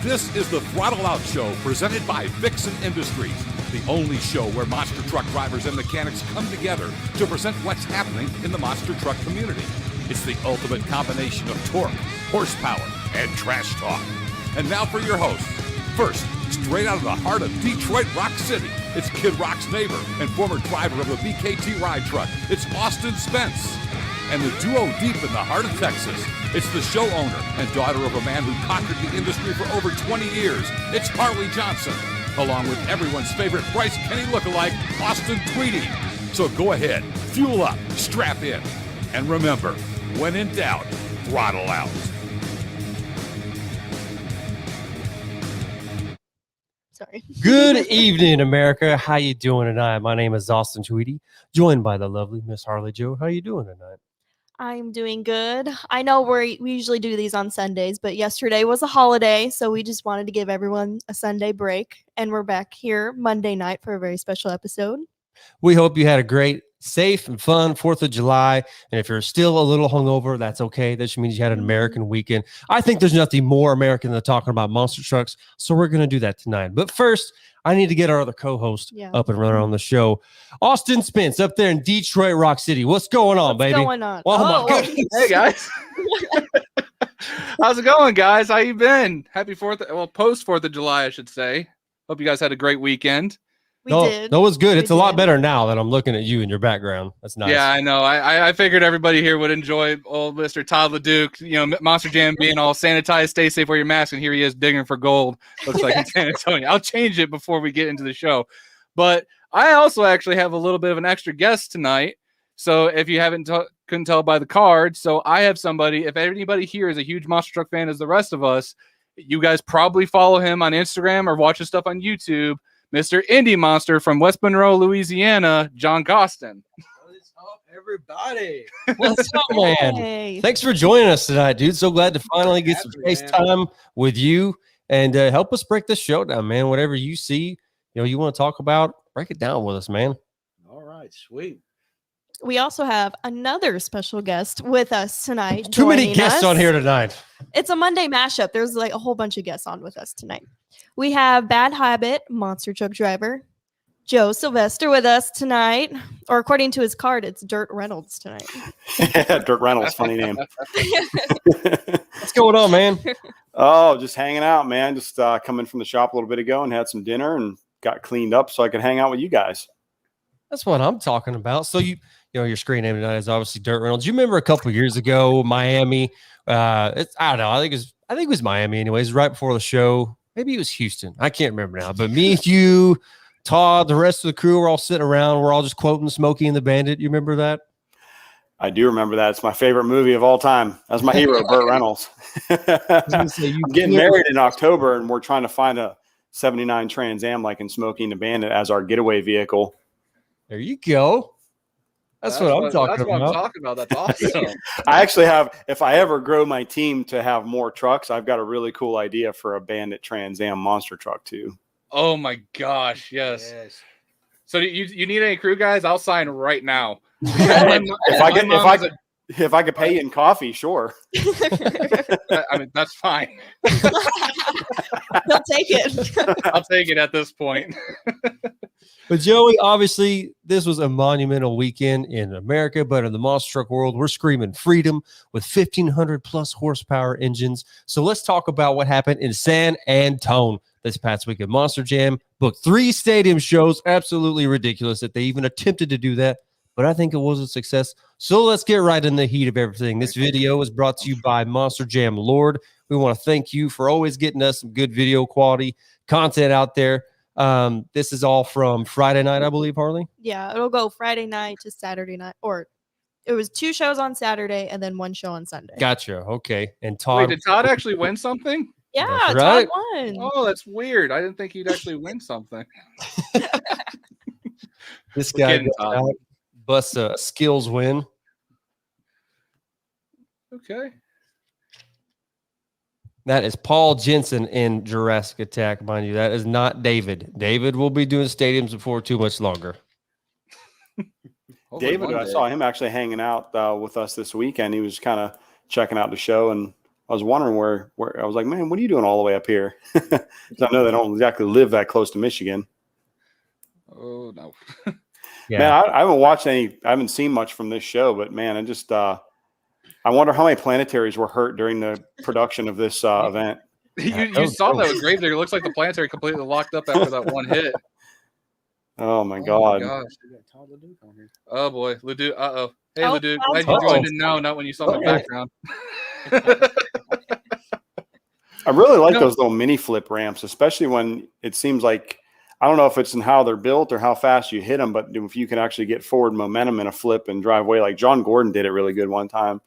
This is the Throttle Out Show presented by Vixen Industries, the only show where monster truck drivers and mechanics come together to present what's happening in the monster truck community. It's the ultimate combination of torque, horsepower, and trash talk. And now for your hosts. First, straight out of the heart of Detroit Rock City, it's Kid Rock's neighbor and former driver of the BKT ride truck. It's Austin Spence. And the duo deep in the heart of Texas, it's the show owner and daughter of a man who conquered the industry for over 20 years. It's Harley Johnson, along with everyone's favorite Bryce Kenny lookalike, Austin Tweedy. So go ahead, fuel up, strap in, and remember, when in doubt, throttle out. Sorry. Good evening, America. How you doing tonight? My name is Austin Tweedy, joined by the lovely Miss Harley Jo. How you doing tonight? I'm doing good. I know we usually do these on Sundays, but yesterday was a holiday, so we just wanted to give everyone a Sunday break, and we're back here Monday night for a very special episode. We hope you had a great, safe, and fun 4th of July. And if you're still a little hungover, that's okay. That just means you had an American weekend. I think there's nothing more American than talking about monster trucks, so we're going to do that tonight. But first, I need to get our other co-host up and running on the show. Austin Spence up there in Detroit Rock City. What's going on, baby? What's going on? Oh, my goodness. Hey, guys. How's it going, guys? How you been? Happy 4th. Well, post 4th of July, I should say. Hope you guys had a great weekend. We did. That was good. It's a lot did. better now that I'm looking at you in your background. That's nice. Yeah, I know. I figured everybody here would enjoy old Mr. Todd LeDuc, you know, Monster Jam being all sanitized, stay safe, wear your mask, and here he is digging for gold. Looks like in San Antonio. I'll change it before we get into the show. But I also actually have a little bit of an extra guest tonight. So if you couldn't tell by the card, so I have somebody, if anybody here is a huge monster truck fan as the rest of us, you guys probably follow him on Instagram or watch his stuff on YouTube. Mr. Indie Monster from West Monroe, Louisiana, John Costin. What's up, everybody? What's up, man? Hey. Thanks for joining us tonight, dude. So glad to finally get some face time with you and help us break this show down, man. Whatever you see, you want to talk about, break it down with us, man. All right, sweet. We also have another special guest with us tonight. Too many joining guests us. on here tonight. It's a Monday mashup. There's like a whole bunch of guests on with us tonight. We have Bad Habit monster truck driver Joe Sylvester with us tonight, or according to his card, it's Dirt Reynolds tonight. Dirt Reynolds, funny name. What's going on, man? Oh, just hanging out, man. Just coming from the shop a little bit ago and had some dinner and got cleaned up so I could hang out with you guys. That's what I'm talking about. So your screen name tonight is obviously Dirt Reynolds. You remember a couple of years ago, Miami? I don't know. I think it was Miami, anyways. Right before the show. Maybe it was Houston. I can't remember now. But me, you, Todd, the rest of the crew were all sitting around. We're all just quoting Smokey and the Bandit. You remember that? I do remember that. It's my favorite movie of all time. That's my hero, Burt Reynolds. I'm getting married in October, and we're trying to find a 79 Trans Am like in Smokey and the Bandit as our getaway vehicle. There you go. That's what I'm talking about. I'm talking about. That's awesome. I actually have, if I ever grow my team to have more trucks, I've got a really cool idea for a Bandit Trans Am monster truck too. Oh my gosh, yes. So you need any crew guys? I'll sign right now. If I could pay you in coffee, sure. I mean, that's fine. He'll take it. I'll take it at this point. But Joey, obviously, this was a monumental weekend in America, but in the monster truck world, we're screaming freedom with 1,500 plus horsepower engines. So let's talk about what happened in San Antonio this past weekend. Monster Jam booked 3 stadium shows. Absolutely ridiculous that they even attempted to do that, but I think it was a success. So let's get right in the heat of everything. This video is brought to you by Monster Jam Lord. We want to thank you for always getting us some good video quality content out there. This is all from Friday night, I believe, Harley. Yeah, it'll go Friday night to Saturday night, or it was 2 shows on Saturday and then 1 show on Sunday. Gotcha. Okay. And Todd. Wait, did Todd actually win something? Yeah, That's right. Todd won. Oh, that's weird. I didn't think he'd actually win something. This guy kidding, Todd. busts a skills win. Okay. That is Paul Jensen in Jurassic Attack, mind you. That is not David. David will be doing stadiums before too much longer. David, I saw him actually hanging out with us this weekend. He was kind of checking out the show and I was wondering where I was like, man, what are you doing all the way up here? Because I know they don't exactly live that close to Michigan. Oh no. Yeah. Man, I haven't watched any. I haven't seen much from this show, but man, I just I wonder how many planetaries were hurt during the production of this event. You saw that with Gravedigger. It looks like the planetary completely locked up after that one hit. Oh my god! Gosh. Oh boy, Leduc. Uh-oh. Hey, Oh, Leduc. Glad you joined in now, not when you saw my background. I really like those little mini flip ramps, especially when it seems like, I don't know if it's in how they're built or how fast you hit them, but if you can actually get forward momentum in a flip and drive away, like John Gordon did it really good one time.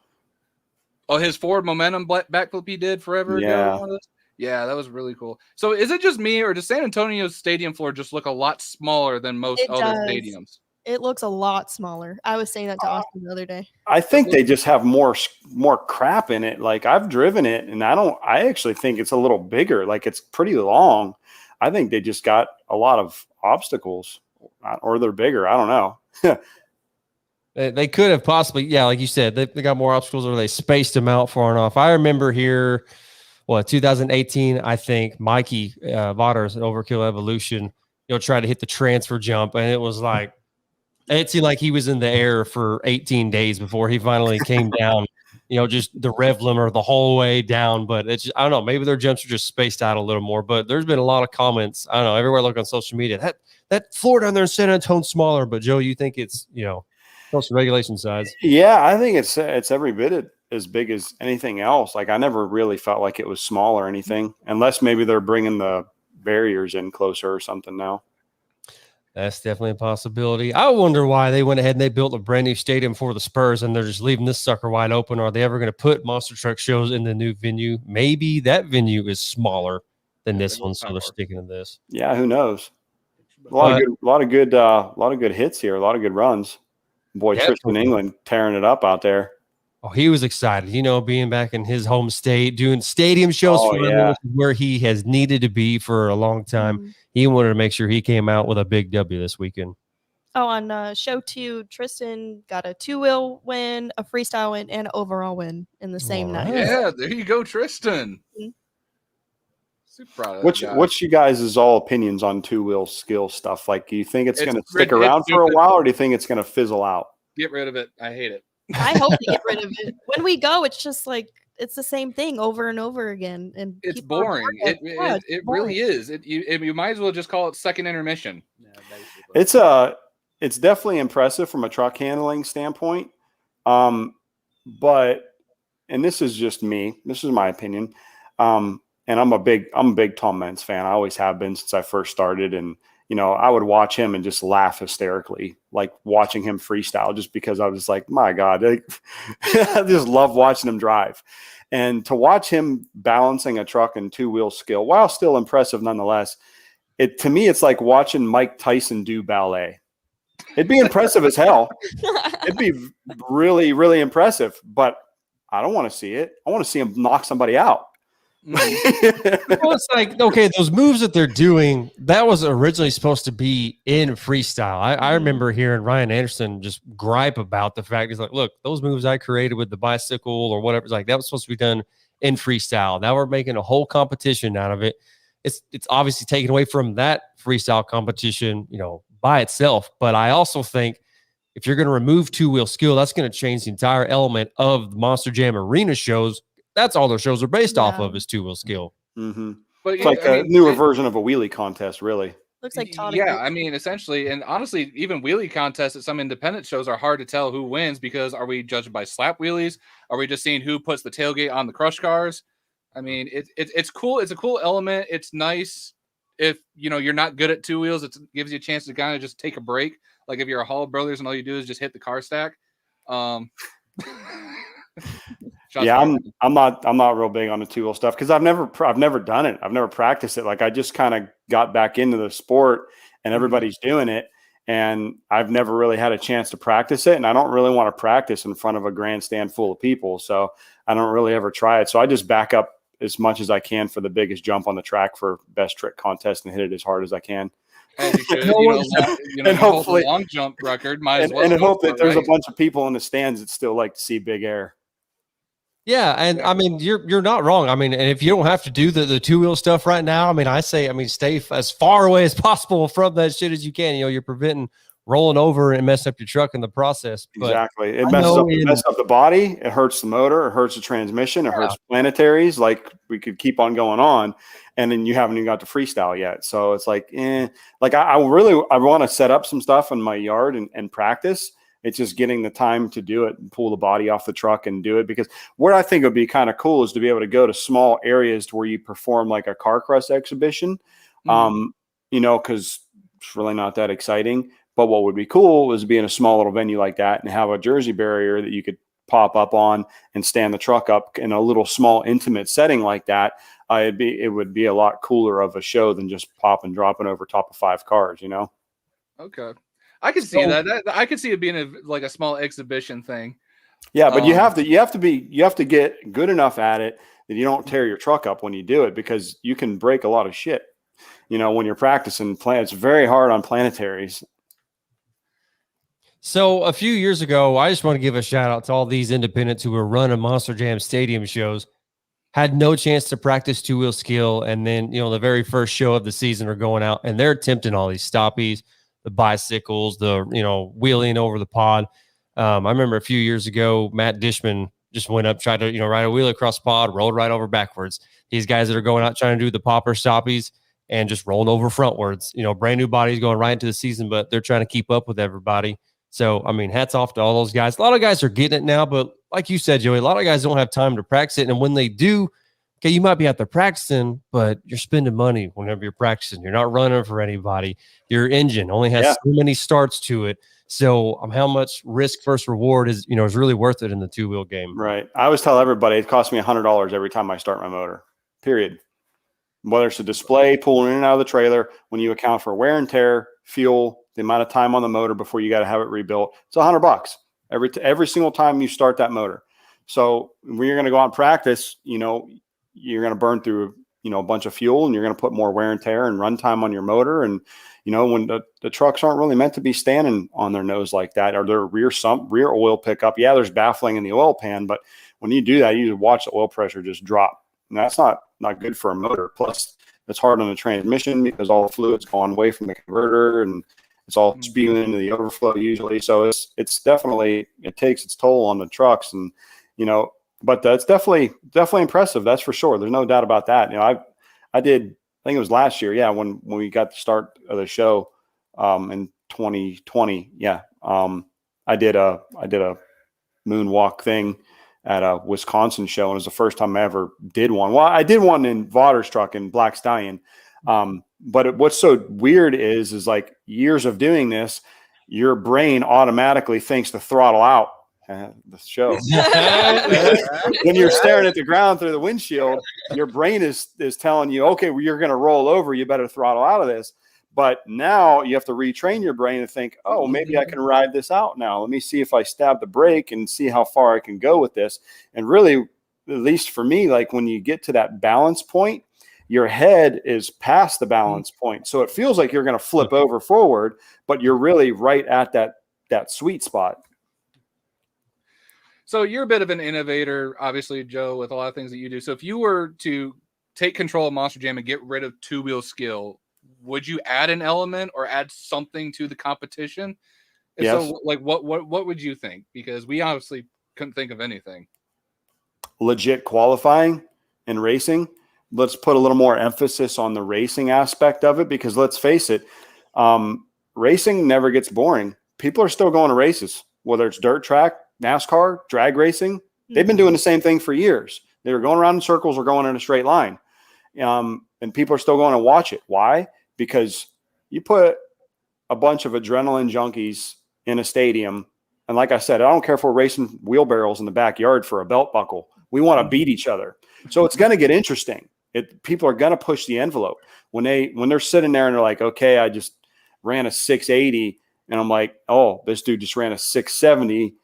Oh, his forward momentum backflip he did forever ago. Yeah, that was really cool. So is it just me, or does San Antonio's stadium floor just look a lot smaller than most other stadiums? It looks a lot smaller. I was saying that to Austin the other day. I think they just have more crap in it. Like I've driven it, and I actually think it's a little bigger. Like it's pretty long. I think they just got a lot of obstacles, or they're bigger. I don't know. They could have possibly, yeah, like you said, they got more obstacles, or they spaced them out far enough. I remember here, 2018, I think Mikey Vaughters at Overkill Evolution, tried to hit the transfer jump, and it was like, it seemed like he was in the air for 18 days before he finally came down, just the rev limiter the whole way down. But it's just, I don't know, maybe their jumps are just spaced out a little more. But there's been a lot of comments. I don't know, everywhere I look on social media, that floor down there in San Antonio's smaller. But Joe, you think it's, close to regulation size? Yeah, I think it's every bit as big as anything else. Like I never really felt like it was small or anything, unless maybe they're bringing the barriers in closer or something now. That's definitely a possibility. I wonder why they went ahead and they built a brand new stadium for the Spurs, and they're just leaving this sucker wide open. Are they ever going to put monster truck shows in the new venue? Maybe that venue is smaller than this one, so they're sticking to this. Yeah, who knows? A lot of good hits here. A lot of good runs. Boy, yeah, Tristan England tearing it up out there. Oh, he was excited, being back in his home state, doing stadium shows for him, where he has needed to be for a long time. Mm-hmm. He wanted to make sure he came out with a big W this weekend. Oh, on show 2, Tristan got a 2-wheel win, a freestyle win, and an overall win in the same night. Yeah, there you go, Tristan. Mm-hmm. Super proud of that. What's you guys' all opinions on 2-wheel skill stuff? Like, do you think it's going to stick around for a while, or do you think it's going to fizzle out? Get rid of it. I hate it. I hope to get rid of it. When we go, it's just like it's the same thing over and over again, and it's boring. It really is. You might as well just call it second intermission. Yeah, it's definitely impressive from a truck handling standpoint, but and this is just me. This is my opinion. And I'm a big Tom Meents fan. I always have been since I first started, and I would watch him and just laugh hysterically, like watching him freestyle, just because I was like, my God, I just love watching him drive. And to watch him balancing a truck and 2-wheel skill, while still impressive nonetheless, to me, it's like watching Mike Tyson do ballet. It'd be impressive as hell. It'd be really, really impressive, but I don't want to see it. I want to see him knock somebody out. Well, it's like, okay, those moves that they're doing, that was originally supposed to be in freestyle. I remember hearing Ryan Anderson just gripe about the fact, he's like, look, those moves I created with the bicycle or whatever, it's like that was supposed to be done in freestyle. Now we're making a whole competition out of it. It's obviously taken away from that freestyle competition, by itself. But I also think if you're going to remove 2-wheel skill, that's going to change the entire element of the Monster Jam Arena shows. That's all their shows are based off of is 2-wheel skill. Mm-hmm. But it's like a newer version of a wheelie contest, really. Looks like essentially, and honestly, even wheelie contests at some independent shows are hard to tell who wins, because are we judged by slap wheelies? Are we just seeing who puts the tailgate on the crush cars? I mean, it's cool. It's a cool element. It's nice if you're not good at 2 wheels. It gives you a chance to kind of just take a break. Like if you're a Hall brothers and all you do is just hit the car stack. Yeah, I'm not real big on the 2-wheel stuff because I've never done it. I've never practiced it. Like I just kind of got back into the sport and everybody's doing it, and I've never really had a chance to practice it. And I don't really want to practice in front of a grandstand full of people, so I don't really ever try it. So I just back up as much as I can for the biggest jump on the track for best trick contest and hit it as hard as I can. And you should, and hopefully long jump record. Might as well. And hope that there's a bunch of people in the stands that still like to see big air. Yeah, and I mean you're not wrong. I mean, and if you don't have to do the two-wheel stuff right now, I mean, stay as far away as possible from that shit as you can. You know, you're preventing rolling over and messing up your truck in the process. But Exactly. It messes up the body. It hurts the motor. It hurts the transmission. It hurts planetaries. Like we could keep on going on, and then you haven't even got to freestyle yet. So it's like, like I want to set up some stuff in my yard and practice. It's just getting the time to do it and pull the body off the truck and do it. Because what I think would be kind of cool is to be able to go to small areas to where you perform like a car crush exhibition. You know, because it's really not that exciting. But what would be cool is be in a small little venue like that and have a Jersey barrier that you could pop up on and stand the truck up in a little small intimate setting like that. It would be a lot cooler of a show than just popping, dropping over top of 5 cars, you know? Okay. I can see that. I could see it being a small exhibition thing. Yeah, but you have to get good enough at it that you don't tear your truck up when you do it, because you can break a lot of shit. You know, when you're practicing, it's very hard on planetaries. So a few years ago, I just want to give a shout out to all these independents who were running Monster Jam stadium shows, had no chance to practice two-wheel skill. And then, you know, the very first show of the season are going out and they're attempting all these stoppies, the bicycles, the, you know, wheeling over the pod. I remember a few years ago, Matt Dishman just went up, tried to, you know, ride a wheel across the pod, rolled right over backwards. These guys that are going out trying to do the popper stoppies and just rolling over frontwards, you know, brand new bodies going right into the season, but they're trying to keep up with everybody. So, I mean, hats off to all those guys. A lot of guys are getting it now, but like you said, Joey, a lot of guys don't have time to practice it. And when they do, okay, you might be out there practicing, but you're spending money whenever you're practicing. You're not running for anybody. Your engine only has so many starts to it. So how much risk versus reward is really worth it in the two-wheel game. Right. I always tell everybody it costs me $100 every time I start my motor, period. Whether it's a display, pulling in and out of the trailer, when you account for wear and tear, fuel, the amount of time on the motor before you got to have it rebuilt, it's $100 every single time you start that motor. So when you're going to go out and practice, you know, you're going to burn through, you know, a bunch of fuel, and you're going to put more wear and tear and run time on your motor. And, you know, when the trucks aren't really meant to be standing on their nose like that, or their rear oil pickup. Yeah, there's baffling in the oil pan, but when you do that, you watch the oil pressure just drop. And that's not good for a motor. Plus, it's hard on the transmission because all the fluid's going away from the converter and it's all spewing into the overflow usually. So it's definitely, it takes its toll on the trucks, and, you know, but that's definitely impressive. That's for sure. There's no doubt about that. You know, I think it was last year. Yeah. When we got the start of the show, in 2020. Yeah. I did a moonwalk thing at a Wisconsin show, and it was the first time I ever did one. Well, I did one in Vodder's truck in Black Stallion. But what's so weird is like years of doing this, your brain automatically thinks to throttle out the show. When you're staring at the ground through the windshield, your brain is telling you, okay, well, you're going to roll over. You better throttle out of this. But now you have to retrain your brain to think, oh, maybe I can ride this out now. Let me see if I stab the brake and see how far I can go with this. And really, at least for me, like when you get to that balance point, your head is past the balance point. So it feels like you're going to flip over forward, but you're really right at that sweet spot. So you're a bit of an innovator, obviously, Joe, with a lot of things that you do. So if you were to take control of Monster Jam and get rid of two-wheel skill, would you add an element or add something to the competition? And yes. So, like, what would you think? Because we obviously couldn't think of anything. Legit qualifying and racing. Let's put a little more emphasis on the racing aspect of it, because let's face it, racing never gets boring. People are still going to races, whether it's dirt track, NASCAR, drag racing. They've been doing the same thing for years. They were going around in circles or going in a straight line. And people are still going to watch it. Why? Because you put a bunch of adrenaline junkies in a stadium. And like I said, I don't care if we're racing wheelbarrows in the backyard for a belt buckle. We want to beat each other. So it's going to get interesting. People are going to push the envelope when they're sitting there and they're like, okay, I just ran a 680. And I'm like, oh, this dude just ran a 670.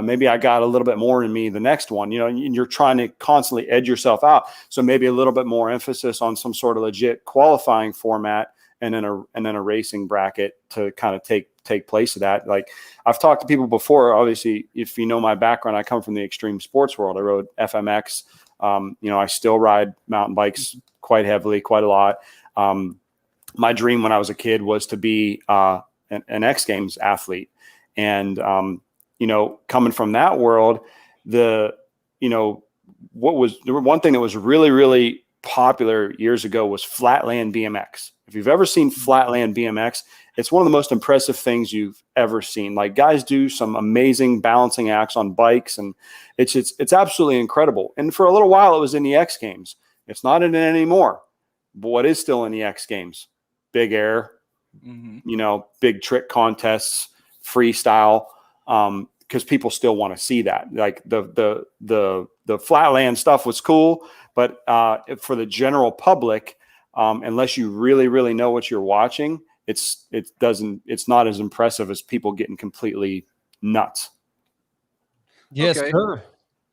Maybe I got a little bit more in me the next one, you know, and you're trying to constantly edge yourself out. So maybe a little bit more emphasis on some sort of legit qualifying format and then a racing bracket to kind of take place of that. Like I've talked to people before, obviously, if you know my background, I come from the extreme sports world. I rode FMX. I still ride mountain bikes quite heavily, quite a lot. My dream when I was a kid was to be an X Games athlete. And, coming from that world, the one thing that was really, really popular years ago was flatland BMX. If you've ever seen flatland BMX, it's one of the most impressive things you've ever seen. Like guys do some amazing balancing acts on bikes, and it's absolutely incredible. And for a little while, it was in the X Games. It's not in it anymore. But what is still in the X Games? Big air, big trick contests, freestyle, because people still want to see that. Like the flatland stuff was cool, but for the general public, unless you really, really know what you're watching, it's not as impressive as people getting completely nuts. Yes, Okay. sir.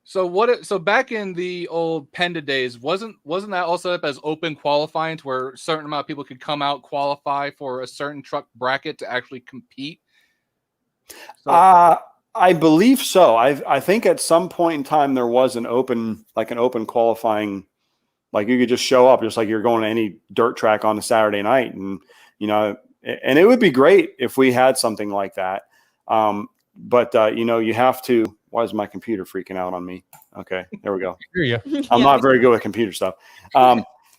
So back in the old Penda days, wasn't that all set up as open qualifying to where a certain amount of people could come out, qualify for a certain truck bracket to actually compete? I believe so. I think at some point in time there was an open qualifying, like you could just show up just like you're going to any dirt track on a Saturday night, and and it would be great if we had something like that. But you have to. Why is my computer freaking out on me? Okay, there we go. Hear you. I'm not very good with computer stuff.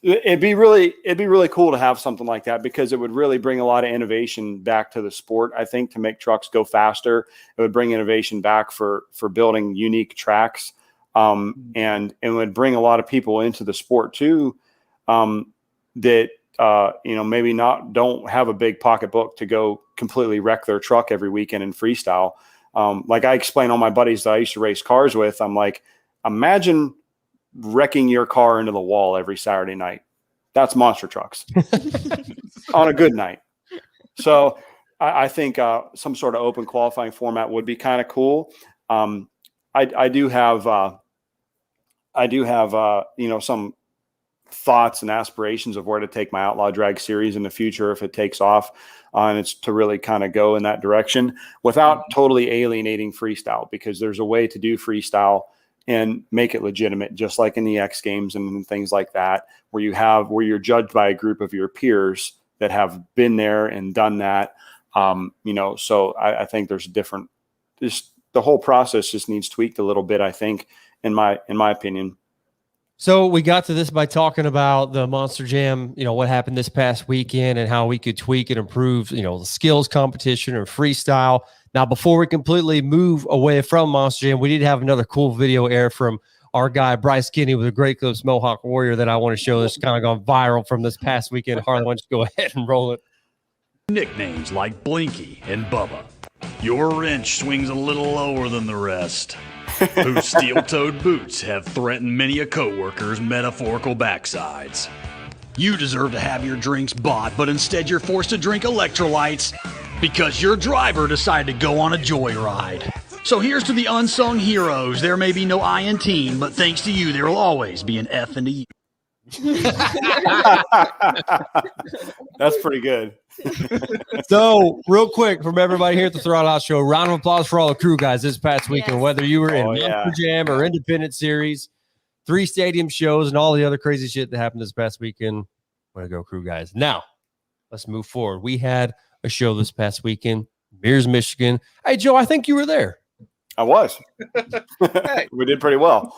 It'd be really cool to have something like that, because it would really bring a lot of innovation back to the sport. I think to make trucks go faster, it would bring innovation back for building unique tracks, and it would bring a lot of people into the sport too, that maybe don't have a big pocketbook to go completely wreck their truck every weekend in freestyle. Like I explain all my buddies that I used to race cars with, I'm like, imagine wrecking your car into the wall every Saturday night. That's monster trucks on a good night. So I think some sort of open qualifying format would be kind of cool. I do have some thoughts and aspirations of where to take my Outlaw Drag series in the future if it takes off, and it's to really kind of go in that direction without totally alienating freestyle, because there's a way to do freestyle and make it legitimate, just like in the X Games and things like that, where you're judged by a group of your peers that have been there and done that. So I think there's the whole process just needs tweaked a little bit, I think, in my opinion. So we got to this by talking about the Monster Jam, what happened this past weekend and how we could tweak and improve, the skills competition or freestyle. Now, before we completely move away from Monster Jam, we did have another cool video air from our guy, Bryce Kinney, with a Great Clips Mohawk Warrior that I want to show. That's kind of gone viral from this past weekend. Harley, why don't you go ahead and roll it? Nicknames like Blinky and Bubba. Your wrench swings a little lower than the rest. Whose steel-toed boots have threatened many a coworker's metaphorical backsides. You deserve to have your drinks bought, but instead you're forced to drink electrolytes because your driver decided to go on a joyride. So here's to the unsung heroes. There may be no I in team, but thanks to you, there will always be an F and a U. That's pretty good. So, real quick, from everybody here at the Throttle House Show, round of applause for all the crew guys this past weekend, Yes. whether you were in Monster Jam or Independent Series, 3 stadium shows, and all the other crazy shit that happened this past weekend. Way to go, crew guys. Now, let's move forward. We had a show this past weekend, Mears, Michigan. Hey, Joe, I think you were there. I was. We did pretty well.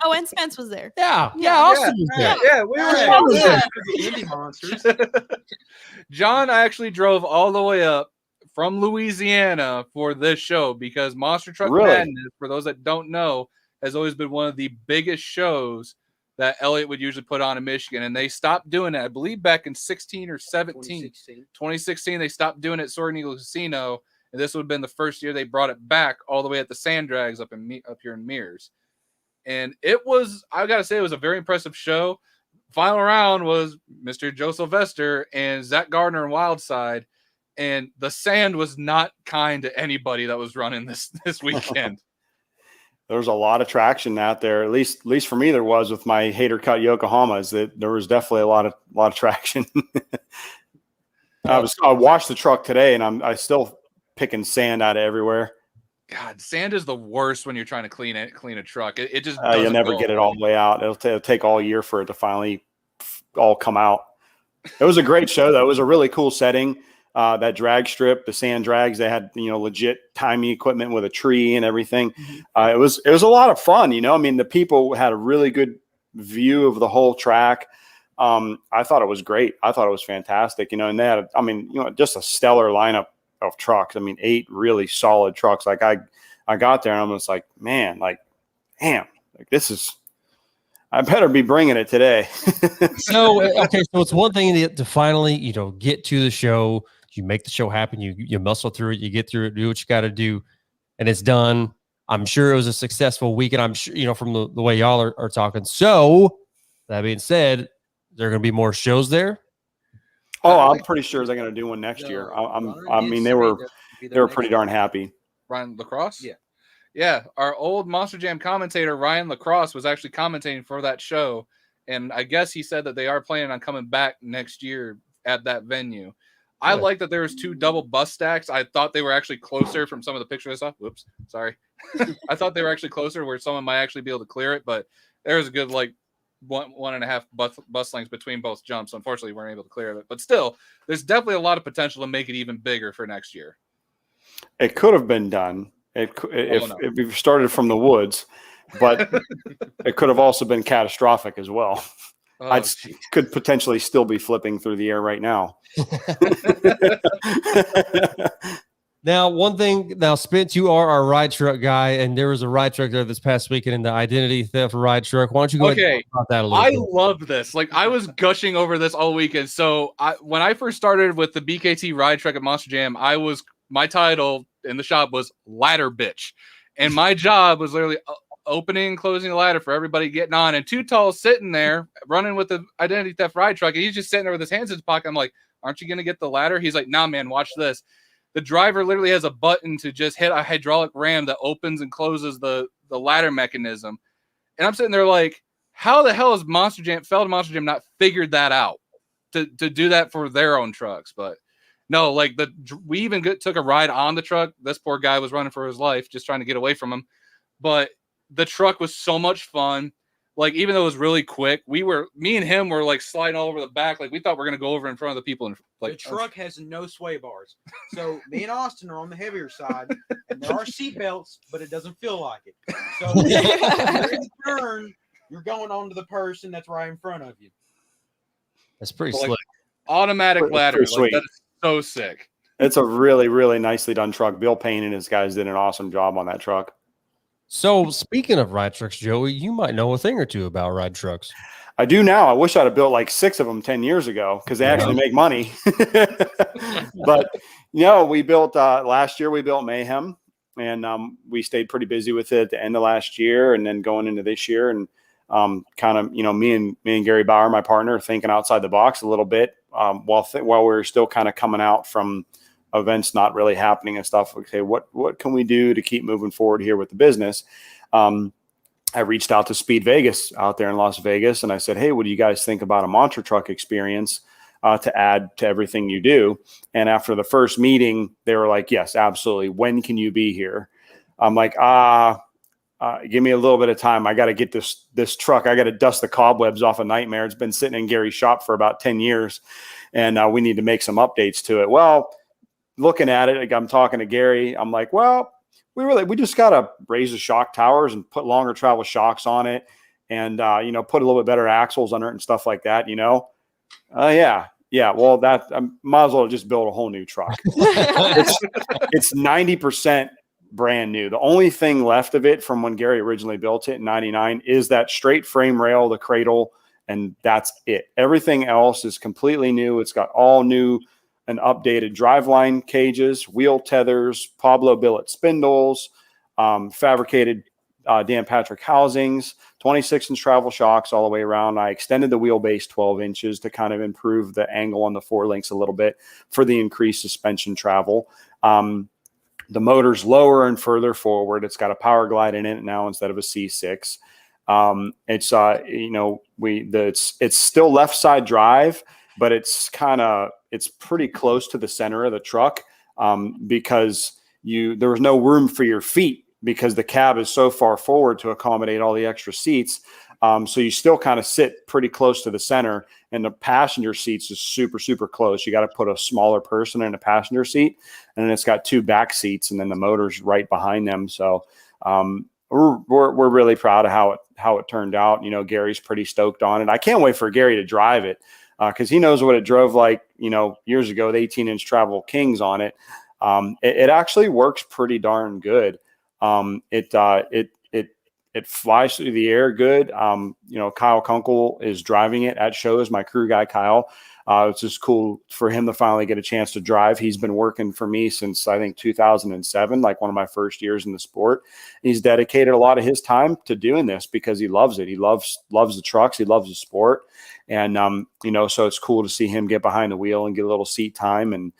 Oh, and Spence was there. Yeah, Yeah. Austin was there. Yeah, we Yeah. were Yeah. The indie monsters. John actually drove all the way up from Louisiana for this show because Monster Truck Really? Madness, for those that don't know, has always been one of the biggest shows that Elliott would usually put on in Michigan. And they stopped doing it, I believe, back in 16 or 17. 2016, they stopped doing it at Sword Eagle Casino. And this would have been the first year they brought it back all the way at the Sand Drags up here in Mears. And it was, I got to say, it was a very impressive show. Final round was Mr. Joe Sylvester and Zach Gardner and Wildside. And the sand was not kind to anybody that was running this weekend. There was a lot of traction out there. At least for me, there was with my hater cut Yokohamas. That there was definitely a lot of traction. I washed the truck today, and I still picking sand out of everywhere. God, sand is the worst when you're trying to clean a truck. It just You'll doesn't never go get it away. all the way out. It'll take all year for it to finally all come out. It was a great show, though. It was a really cool setting. That drag strip, the sand drags, they had, legit timing equipment with a tree and everything. It was a lot of fun. I mean, the people had a really good view of the whole track. I thought it was great. I thought it was fantastic, and they had, just a stellar lineup of trucks. I mean, 8 really solid trucks. Like I got there and I was like, man, like, damn, like this is, I better be bringing it today. So it's one thing to finally, get to the show. You make the show happen. You muscle through it. You get through it. Do what you got to do, and it's done. I'm sure it was a successful weekend. I'm sure, from the way y'all are talking. So that being said, there are going to be more shows there. Oh, I'm pretty sure they're going to do one next year. They were pretty darn happy. Ryan Lacrosse? Yeah. Yeah. Our old Monster Jam commentator, Ryan Lacrosse, was actually commentating for that show. And I guess he said that they are planning on coming back next year at that venue. I like that there was 2 double bus stacks. I thought they were actually closer from some of the pictures I saw. Whoops, sorry. I thought they were actually closer where someone might actually be able to clear it, but there was a good one and a half bus lengths between both jumps. Unfortunately, we weren't able to clear it, but still, there's definitely a lot of potential to make it even bigger for next year. It could have been done if we started from the woods, but it could have also been catastrophic as well. I could potentially still be flipping through the air right now. Now, one thing, Spence, you are our ride truck guy, and there was a ride truck there this past weekend in the identity theft ride truck. Why don't you go ahead and talk about that a little bit? I love this. Like, I was gushing over this all weekend. So when I first started with the BKT ride truck at Monster Jam, my title in the shop was ladder bitch. And my job was literally opening and closing the ladder for everybody getting on. And Too Tall's sitting there running with the identity theft ride truck. And he's just sitting there with his hands in his pocket. I'm like, aren't you going to get the ladder? He's like, nah, man, watch this. The driver literally has a button to just hit a hydraulic ram that opens and closes the ladder mechanism. And I'm sitting there like, how the hell has Monster Jam not figured that out to do that for their own trucks? But no, we even took a ride on the truck. This poor guy was running for his life, just trying to get away from him. But the truck was so much fun. Like, even though it was really quick, me and him were like sliding all over the back. Like, we thought we were going to go over in front of the people. The truck has no sway bars. So me and Austin are on the heavier side, and there are seat belts, but it doesn't feel like it. So when you're in the turn, you're going on to the person that's right in front of you. That's pretty slick. Automatic ladder. Like, that is so sick. It's a really, really nicely done truck. Bill Payne and his guys did an awesome job on that truck. So, speaking of ride trucks, Joey, you might know a thing or two about ride trucks. I do now. I wish I'd have built like 6 of them 10 years ago because they actually make money. But, we built last year, we built Mayhem, and we stayed pretty busy with it at the end of last year and then going into this year. And kind of, me and Gary Bauer, my partner, thinking outside the box a little bit while we were still kind of coming out from events not really happening and stuff. Okay, what can we do to keep moving forward here with the business? I reached out to Speed Vegas out there in Las Vegas, and I said, hey, what do you guys think about a monster truck experience to add to everything you do? And after the first meeting, they were like, yes, absolutely. When can you be here? I'm like, give me a little bit of time. I got to get this truck. I got to dust the cobwebs off a Nightmare. It's been sitting in Gary's shop for about 10 years, and we need to make some updates to it. Well, looking at it, I'm talking to Gary. I'm like, well, we just got to raise the shock towers and put longer travel shocks on it, and put a little bit better axles under it and stuff like that. Yeah. Well, that I might as well just build a whole new truck. It's 90% brand new. The only thing left of it from when Gary originally built it in '99 is that straight frame rail, the cradle, and that's it. Everything else is completely new. It's got all new and updated driveline cages, wheel tethers, Pablo billet spindles, fabricated Dan Patrick housings, 26-inch travel shocks all the way around. I extended the wheelbase 12 inches to kind of improve the angle on the forelinks a little bit for the increased suspension travel. The motor's lower and further forward. It's got a power glide in it now instead of a C6. It's still left side drive. but it's pretty close to the center of the truck, because there was no room for your feet because the cab is so far forward to accommodate all the extra seats. So you still kind of sit pretty close to the center, and the passenger seats is super, super close. You got to put a smaller person in a passenger seat, and then it's got 2 back seats, and then the motor's right behind them. So we're really proud of how it turned out. You know, Gary's pretty stoked on it. I can't wait for Gary to drive it, because he knows what it drove like, you know, years ago, the 18-inch Travel Kings on it. It actually works pretty darn good. It flies through the air good. You know, Kyle Kunkel is driving it at shows, my crew guy, Kyle. It's just cool for him to finally get a chance to drive. He's been working for me since, I think, 2007, like one of my first years in the sport. He's dedicated a lot of his time to doing this because he loves it. He loves the trucks. He loves the sport. And, you know, so it's cool to see him get behind the wheel and get a little seat time. And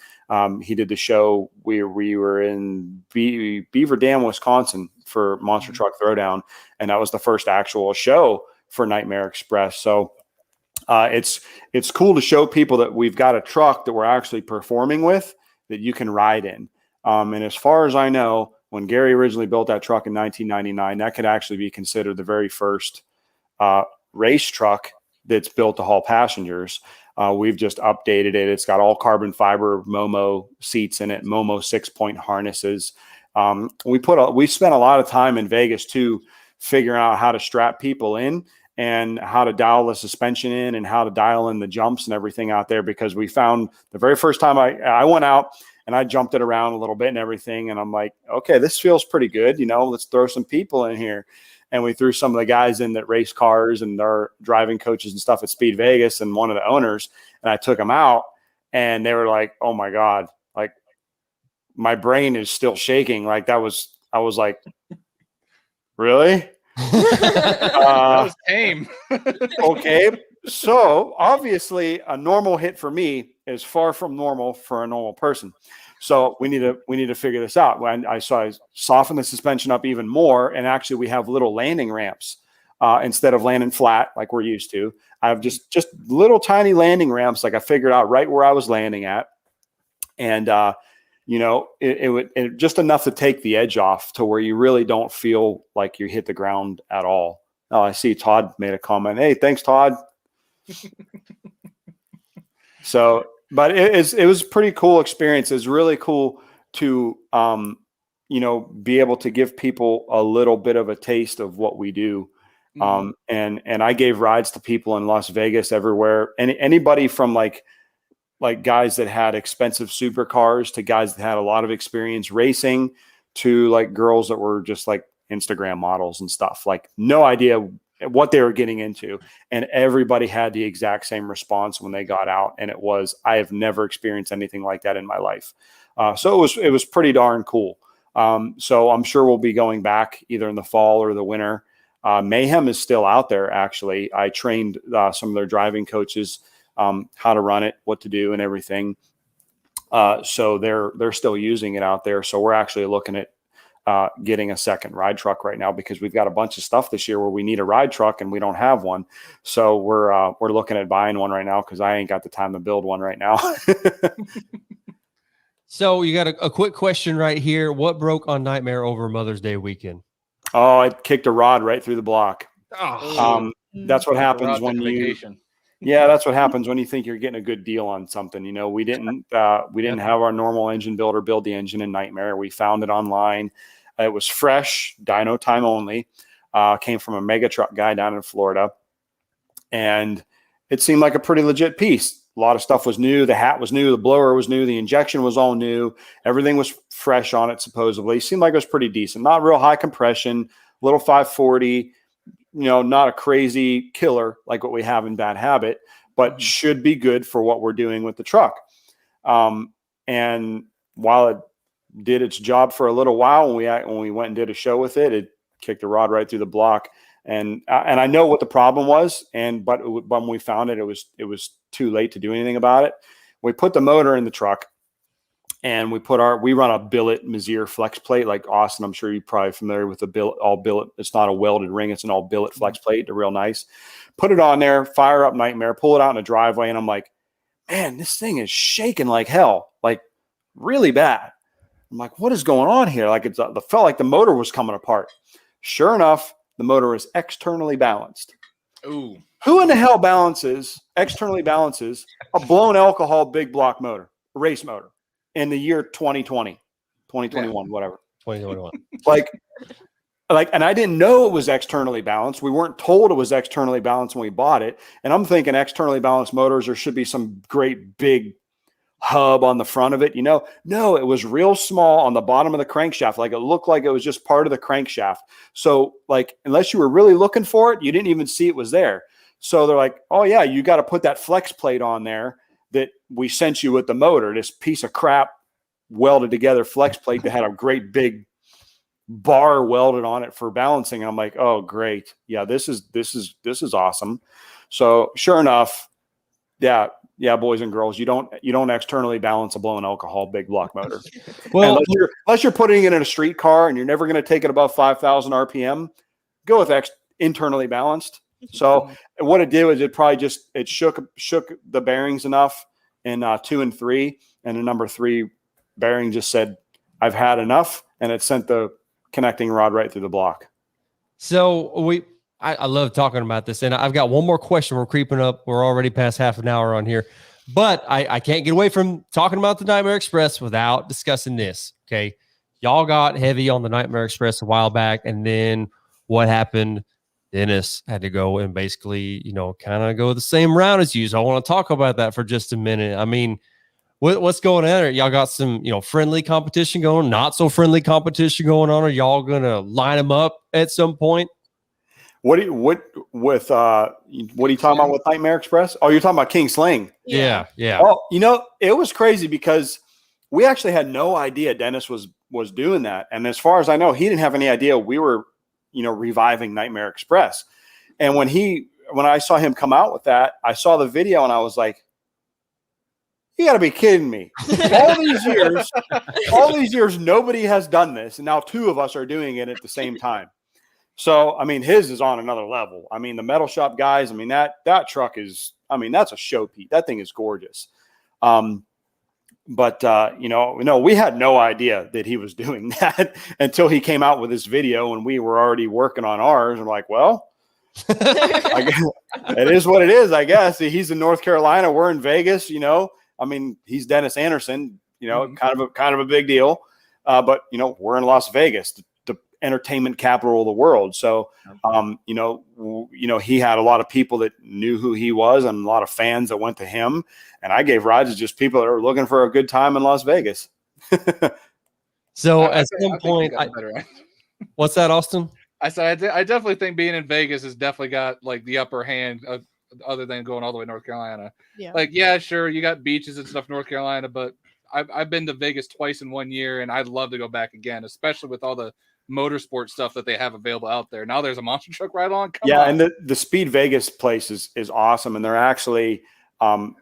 he did the show. We were in Beaver Dam, Wisconsin for Monster Truck Throwdown. And that was the first actual show for Nightmare Express. So it's cool to show people that we've got a truck that we're actually performing with that you can ride in. And as far as I know, when Gary originally built that truck in 1999, that could actually be considered the very first race truck that's built to haul passengers. We've just updated it. It's got all carbon fiber Momo seats in it, Momo 6-point harnesses. We spent a lot of time in Vegas too, figuring out how to strap people in and how to dial the suspension in and how to dial in the jumps and everything out there, because we found the very first time I went out and I jumped it around a little bit and everything. And I'm like, okay, this feels pretty good. You know, let's throw some people in here. And we threw some of the guys in that race cars and their driving coaches and stuff at Speed Vegas and one of the owners. And I took them out and they were like, oh my God, like my brain is still shaking. Like I was like, really? That was tame. Okay. So obviously a normal hit for me is far from normal for a normal person. So we need to figure this out. When I softened the suspension up even more, and actually we have little landing ramps instead of landing flat like we're used to. I have just little tiny landing ramps, like I figured out right where I was landing at, and you know, it just enough to take the edge off to where you really don't feel like you hit the ground at all. Oh, I see Todd made a comment. Hey, thanks, Todd. So, but it was a pretty cool experience. It's really cool to, you know, be able to give people a little bit of a taste of what we do. And I gave rides to people in Las Vegas, everywhere. Anybody from like guys that had expensive supercars to guys that had a lot of experience racing to like girls that were just like Instagram models and stuff, like no idea what they were getting into. And everybody had the exact same response when they got out. And it was, I have never experienced anything like that in my life. So it was pretty darn cool. So I'm sure we'll be going back either in the fall or the winter. Mayhem is still out there. Actually, I trained some of their driving coaches how to run it, what to do and everything. So they're still using it out there. So we're actually looking at getting a second ride truck right now, because we've got a bunch of stuff this year where we need a ride truck and we don't have one. So we're looking at buying one right now, because I ain't got the time to build one right now. So you got a quick question right here. What broke on Nightmare over Mother's Day weekend? Oh, I kicked a rod right through the block. Oh, that's what happens when vacation. Yeah, that's what happens when you think you're getting a good deal on something. You know, we didn't have our normal engine builder build the engine in Nightmare. We found it online. It was fresh, dyno time only. Came from a mega truck guy down in Florida, and it seemed like a pretty legit piece. A lot of stuff was new. The hat was new. The blower was new. The injection was all new. Everything was fresh on it, supposedly. Seemed like it was pretty decent. Not real high compression, little 540, you know, not a crazy killer like what we have in Bad Habit, but should be good for what we're doing with the truck. And while it did its job for a little while, when we went and did a show with it, it kicked a rod right through the block. And I know what the problem was, but when we found it, it was too late to do anything about it. We put the motor in the truck, and we run a billet Mazier flex plate, like Austin. I'm sure you're probably familiar with the billet, all billet. It's not a welded ring; it's an all billet flex plate. They're real nice. Put it on there, fire up Nightmare, pull it out in the driveway, and I'm like, man, this thing is shaking like hell, like really bad. I'm like, what is going on here? Like it felt like the motor was coming apart. Sure enough, the motor is externally balanced. Ooh. Who in the hell externally balances a blown alcohol big block motor, a race motor in the year 2020, 2021, whatever. 2021. Like, and I didn't know it was externally balanced. We weren't told it was externally balanced when we bought it. And I'm thinking externally balanced motors, there should be some great big hub on the front of it. No, it was real small on the bottom of the crankshaft. Like it looked like it was just part of the crankshaft. So like, unless you were really looking for it, you didn't even see it was there. So they're like, oh yeah, you got to put that flex plate on there that we sent you with the motor, this piece of crap welded together flex plate that had a great big bar welded on it for balancing. And I'm like, oh great. Yeah, this is awesome. So sure enough, yeah, boys and girls, you don't externally balance a blown alcohol big block motor. Well, unless you're putting it in a street car and you're never going to take it above 5,000 RPM, go with internally balanced. So what it did was it shook the bearings enough in 2 and 3, and the number 3 bearing just said, I've had enough, and it sent the connecting rod right through the block. So I love talking about this, and I've got one more question. We're creeping up. We're already past half an hour on here, but I can't get away from talking about the Nightmare Express without discussing this. Okay. Y'all got heavy on the Nightmare Express a while back, and then what happened? Dennis had to go and basically, kind of go the same route as you. So I want to talk about that for just a minute. I mean, what's going on there? Y'all got some, friendly competition going, not so friendly competition going on. Are y'all going to line them up at some point? What are you talking about with Nightmare Express? Oh, you're talking about King Sling. Yeah. Oh, it was crazy because we actually had no idea Dennis was doing that. And as far as I know, he didn't have any idea we were, reviving Nightmare Express. And when I saw him come out with that, I saw the video and I was like, you got to be kidding me. All these years, nobody has done this. And now 2 of us are doing it at the same time. So, I mean, his is on another level. I mean, the Metal Shop guys, I mean, that truck is, that's a show piece. That thing is gorgeous. But we had no idea that he was doing that until he came out with this video and we were already working on ours. And like, well, I guess it is what it is, I guess. He's in North Carolina. We're in Vegas, I mean, he's Dennis Anderson, kind of a big deal. But, we're in Las Vegas, the entertainment capital of the world. So, he had a lot of people that knew who he was and a lot of fans that went to him. And I gave rides to just people that are looking for a good time in Las Vegas. So at some point, what's that, Austin? I said, I definitely think being in Vegas has definitely got like the upper hand other than going all the way to North Carolina. Yeah. Like, yeah, sure. You got beaches and stuff in North Carolina, but I've been to Vegas twice in 1 year and I'd love to go back again, especially with all the motorsport stuff that they have available out there. Now there's a monster truck ride on. Come on. And the Speed Vegas place is awesome. And they're actually,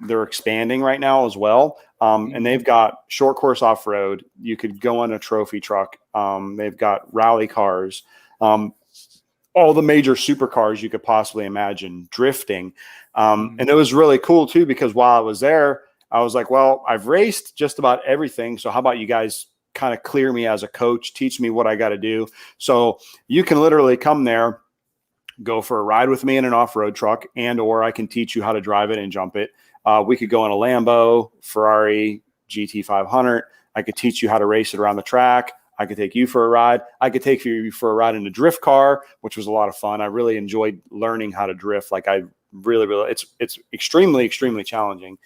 they're expanding right now as well. And they've got short course off-road. You could go on a trophy truck. They've got rally cars, all the major supercars you could possibly imagine, drifting. And it was really cool too, because while I was there, I was like, well, I've raced just about everything. So how about you guys kind of clear me as a coach, teach me what I got to do. So you can literally come there, go for a ride with me in an off-road truck, or I can teach you how to drive it and jump it. We could go in a Lambo, Ferrari, GT500. I could teach you how to race it around the track. I could take you for a ride. I could take you for a ride in a drift car, which was a lot of fun. I really enjoyed learning how to drift. Like really, it's extremely, extremely challenging.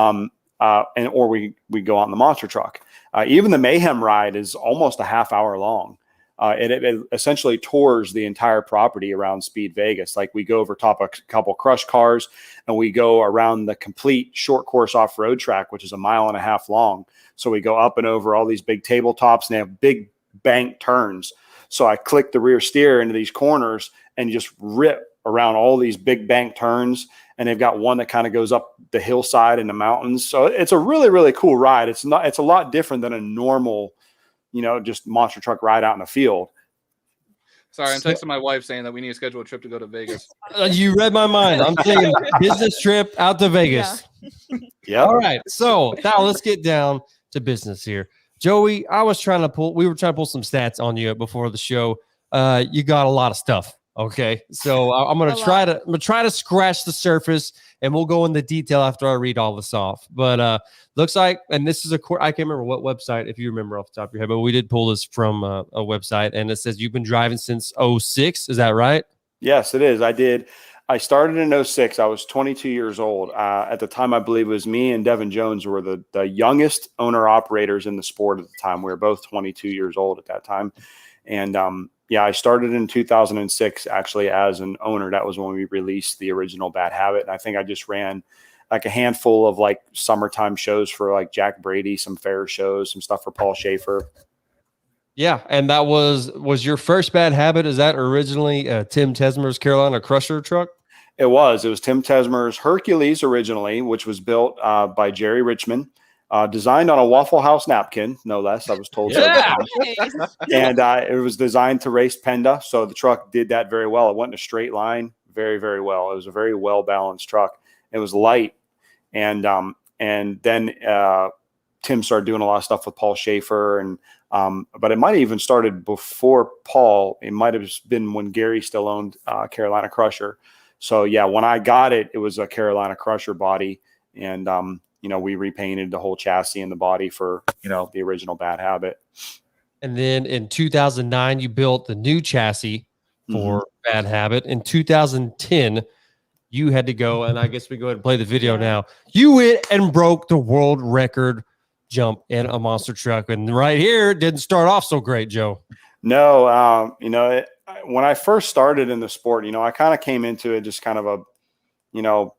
Or we go out in the monster truck. Even the Mayhem ride is almost a half hour long. It essentially tours the entire property around Speed Vegas. Like we go over top a couple crush cars and we go around the complete short course off-road track, which is 1.5 miles long. So we go up and over all these big tabletops and they have big bank turns. So I click the rear steer into these corners and just rip around all these big bank turns. And they've got one that kind of goes up the hillside in the mountains. So it's a really, really cool ride. It's a lot different than a normal, just monster truck ride out in the field. Sorry, I'm texting my wife saying that we need to schedule a trip to go to Vegas. You read my mind. I'm saying business trip out to Vegas. Yeah. All right. So now let's get down to business here. Joey, we were trying to pull some stats on you before the show. You got a lot of stuff. Okay. So I'm going to try to scratch the surface, and we'll go into detail after I read all this off. But looks like, and this is I can't remember what website, if you remember off the top of your head, but we did pull this from a website, and it says you've been driving since 06. Is that right? Yes, it is. I did. I started in 06. I was 22 years old. At the time, I believe it was me and Devin Jones were the youngest owner operators in the sport at the time. We were both 22 years old at that time. And I started in 2006 actually as an owner. That was when we released the original Bad Habit. And I think I just ran like a handful of like summertime shows for like Jack Brady, some fair shows, some stuff for Paul Schaefer. Yeah, and that was your first Bad Habit. Is that originally Tim Tesmer's Carolina Crusher truck? It was Tim Tesmer's Hercules originally, which was built by Jerry Richmond, designed on a Waffle House napkin, no less. I was told so. And it was designed to race Penda, so the truck did that very well. It went in a straight line very, very well. It was a very well balanced truck. It was light, and then Tim started doing a lot of stuff with Paul Schaefer, and but it might have even started before Paul. It might have been when Gary still owned Carolina Crusher. So yeah, when I got it, it was a Carolina Crusher body, and we repainted the whole chassis and the body for the original Bad Habit. And then in 2009, you built the new chassis for Bad Habit. In 2010, you had to go, and I guess we go ahead and play the video now. You went and broke the world record jump in a monster truck, and right here it didn't start off so great, Joe. No, when I first started in the sport, I kind of came into it just kind of a,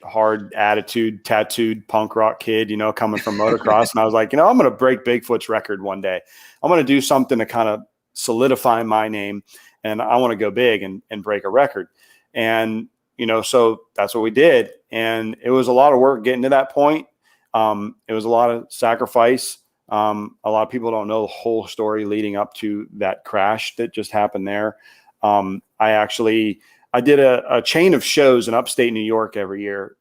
hard attitude, tattooed punk rock kid, coming from motocross. And I was like, I'm going to break Bigfoot's record one day. I'm going to do something to kind of solidify my name, and I want to go big and break a record. And, so that's what we did. And it was a lot of work getting to that point. It was a lot of sacrifice. A lot of people don't know the whole story leading up to that crash that just happened there. I did a chain of shows in upstate New York every year,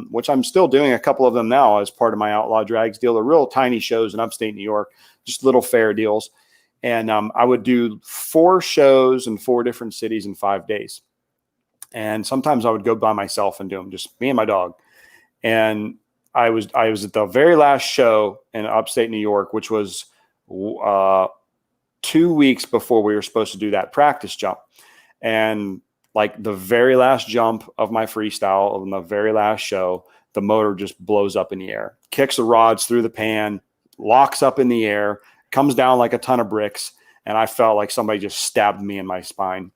which I'm still doing a couple of them now as part of my Outlaw Drags deal. They're real tiny shows in upstate New York, just little fair deals. And I would do 4 shows in 4 different cities in 5 days. And sometimes I would go by myself and do them, just me and my dog. And I was at the very last show in upstate New York, which was 2 weeks before we were supposed to do that practice jump. And like the very last jump of my freestyle on the very last show, the motor just blows up in the air, kicks the rods through the pan, locks up in the air, comes down like a ton of bricks. And I felt like somebody just stabbed me in my spine.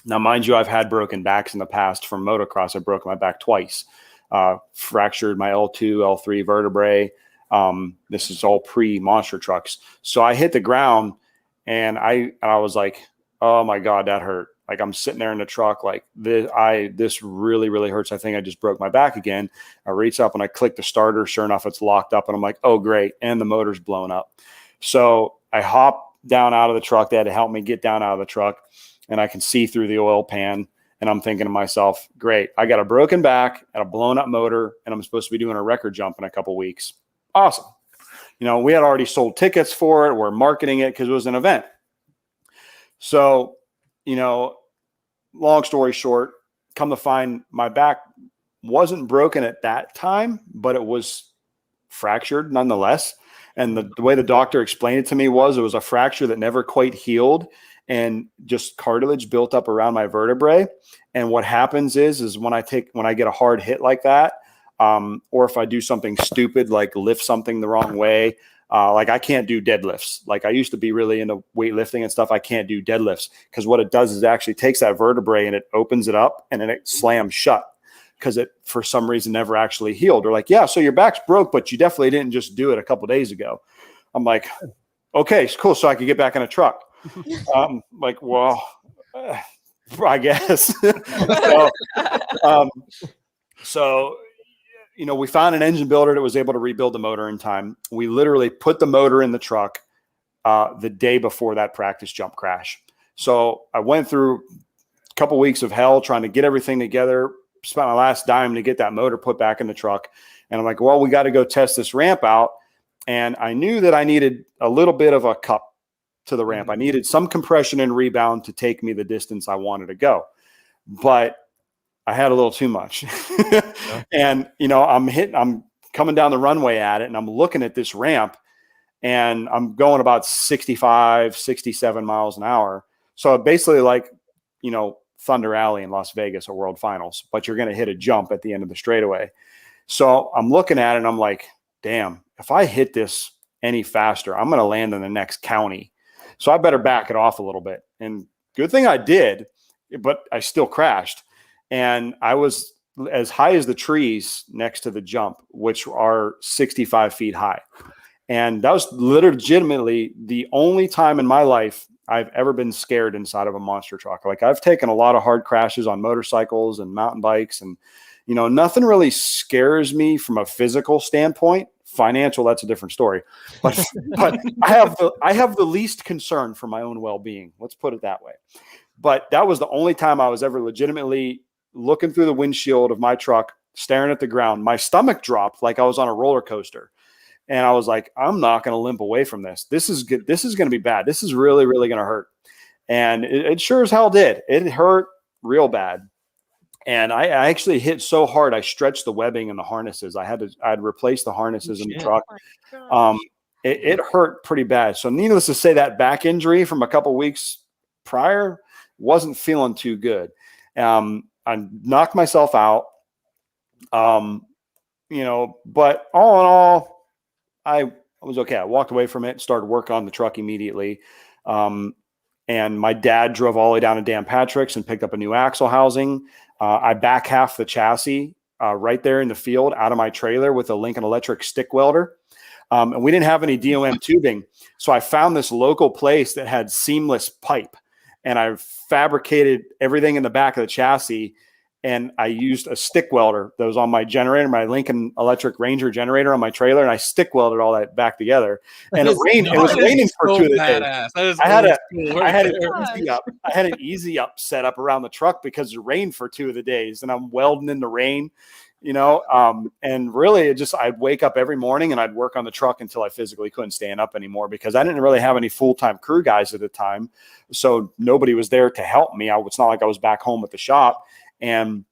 Now, mind you, I've had broken backs in the past from motocross. I broke my back twice, fractured my L2, L3 vertebrae. This is all pre-monster trucks. So I hit the ground, and I was like, oh my God, that hurt. Like I'm sitting there in the truck, like this really, really hurts. I think I just broke my back again. I reach up and I click the starter. Sure enough, it's locked up, and I'm like, oh great. And the motor's blown up. So I hop down out of the truck. They had to help me get down out of the truck, and I can see through the oil pan. And I'm thinking to myself, great, I got a broken back and a blown up motor, and I'm supposed to be doing a record jump in a couple weeks. Awesome. We had already sold tickets for it. We're marketing it because it was an event. So, long story short, come to find my back wasn't broken at that time, but it was fractured nonetheless. And the way the doctor explained it to me was it was a fracture that never quite healed, and just cartilage built up around my vertebrae. And what happens is when I get a hard hit like that, or if I do something stupid, like lift something the wrong way, like I can't do deadlifts. Like I used to be really into weightlifting and stuff. I can't do deadlifts because what it does is it actually takes that vertebrae and it opens it up, and then it slams shut because it, for some reason, never actually healed. Or like, yeah, so your back's broke, but you definitely didn't just do it a couple days ago. I'm like, okay, cool. So I could get back in a truck. Like, well, I guess. So, we found an engine builder that was able to rebuild the motor in time. We literally put the motor in the truck the day before that practice jump crash. So I went through a couple weeks of hell trying to get everything together, spent my last dime to get that motor put back in the truck. And I'm like, well, we got to go test this ramp out. And I knew that I needed a little bit of a cup to the ramp. I needed some compression and rebound to take me the distance I wanted to go. But I had a little too much. And, I'm coming down the runway at it, and I'm looking at this ramp, and I'm going about 65, 67 miles an hour. So basically like, Thunder Alley in Las Vegas or World Finals, but you're going to hit a jump at the end of the straightaway. So I'm looking at it and I'm like, damn, if I hit this any faster, I'm going to land in the next county. So I better back it off a little bit. And good thing I did, but I still crashed. And I was as high as the trees next to the jump, which are 65 feet high. And that was legitimately the only time in my life I've ever been scared inside of a monster truck. Like, I've taken a lot of hard crashes on motorcycles and mountain bikes, and nothing really scares me from a physical standpoint. Financial, that's a different story. But I have the least concern for my own well-being. Let's put it that way. But that was the only time I was ever legitimately looking through the windshield of my truck, staring at the ground. My stomach dropped like I was on a roller coaster. And I was like, I'm not going to limp away from this. This is good. This is going to be bad. This is really, really going to hurt. And it sure as hell did. It hurt real bad. And I actually hit so hard, I stretched the webbing in the harnesses. I'd replace the harnesses in the truck. It hurt pretty bad. So needless to say, that back injury from a couple weeks prior wasn't feeling too good. I knocked myself out. But all in all, I was okay. I walked away from it, started work on the truck immediately. And my dad drove all the way down to Dan Patrick's and picked up a new axle housing. I back half the chassis right there in the field out of my trailer with a Lincoln Electric stick welder. And we didn't have any DOM tubing. So I found this local place that had seamless pipe, and I fabricated everything in the back of the chassis. And I used a stick welder that was on my generator, my Lincoln Electric Ranger generator on my trailer, and I stick welded all that back together. And it rained. It was raining for 2 of the days. I had an easy up set up around the truck because it rained for 2 of the days, and I'm welding in the rain, and really I'd wake up every morning and I'd work on the truck until I physically couldn't stand up anymore, because I didn't really have any full-time crew guys at the time. So nobody was there to help me. It's not like I was back home at the shop. And,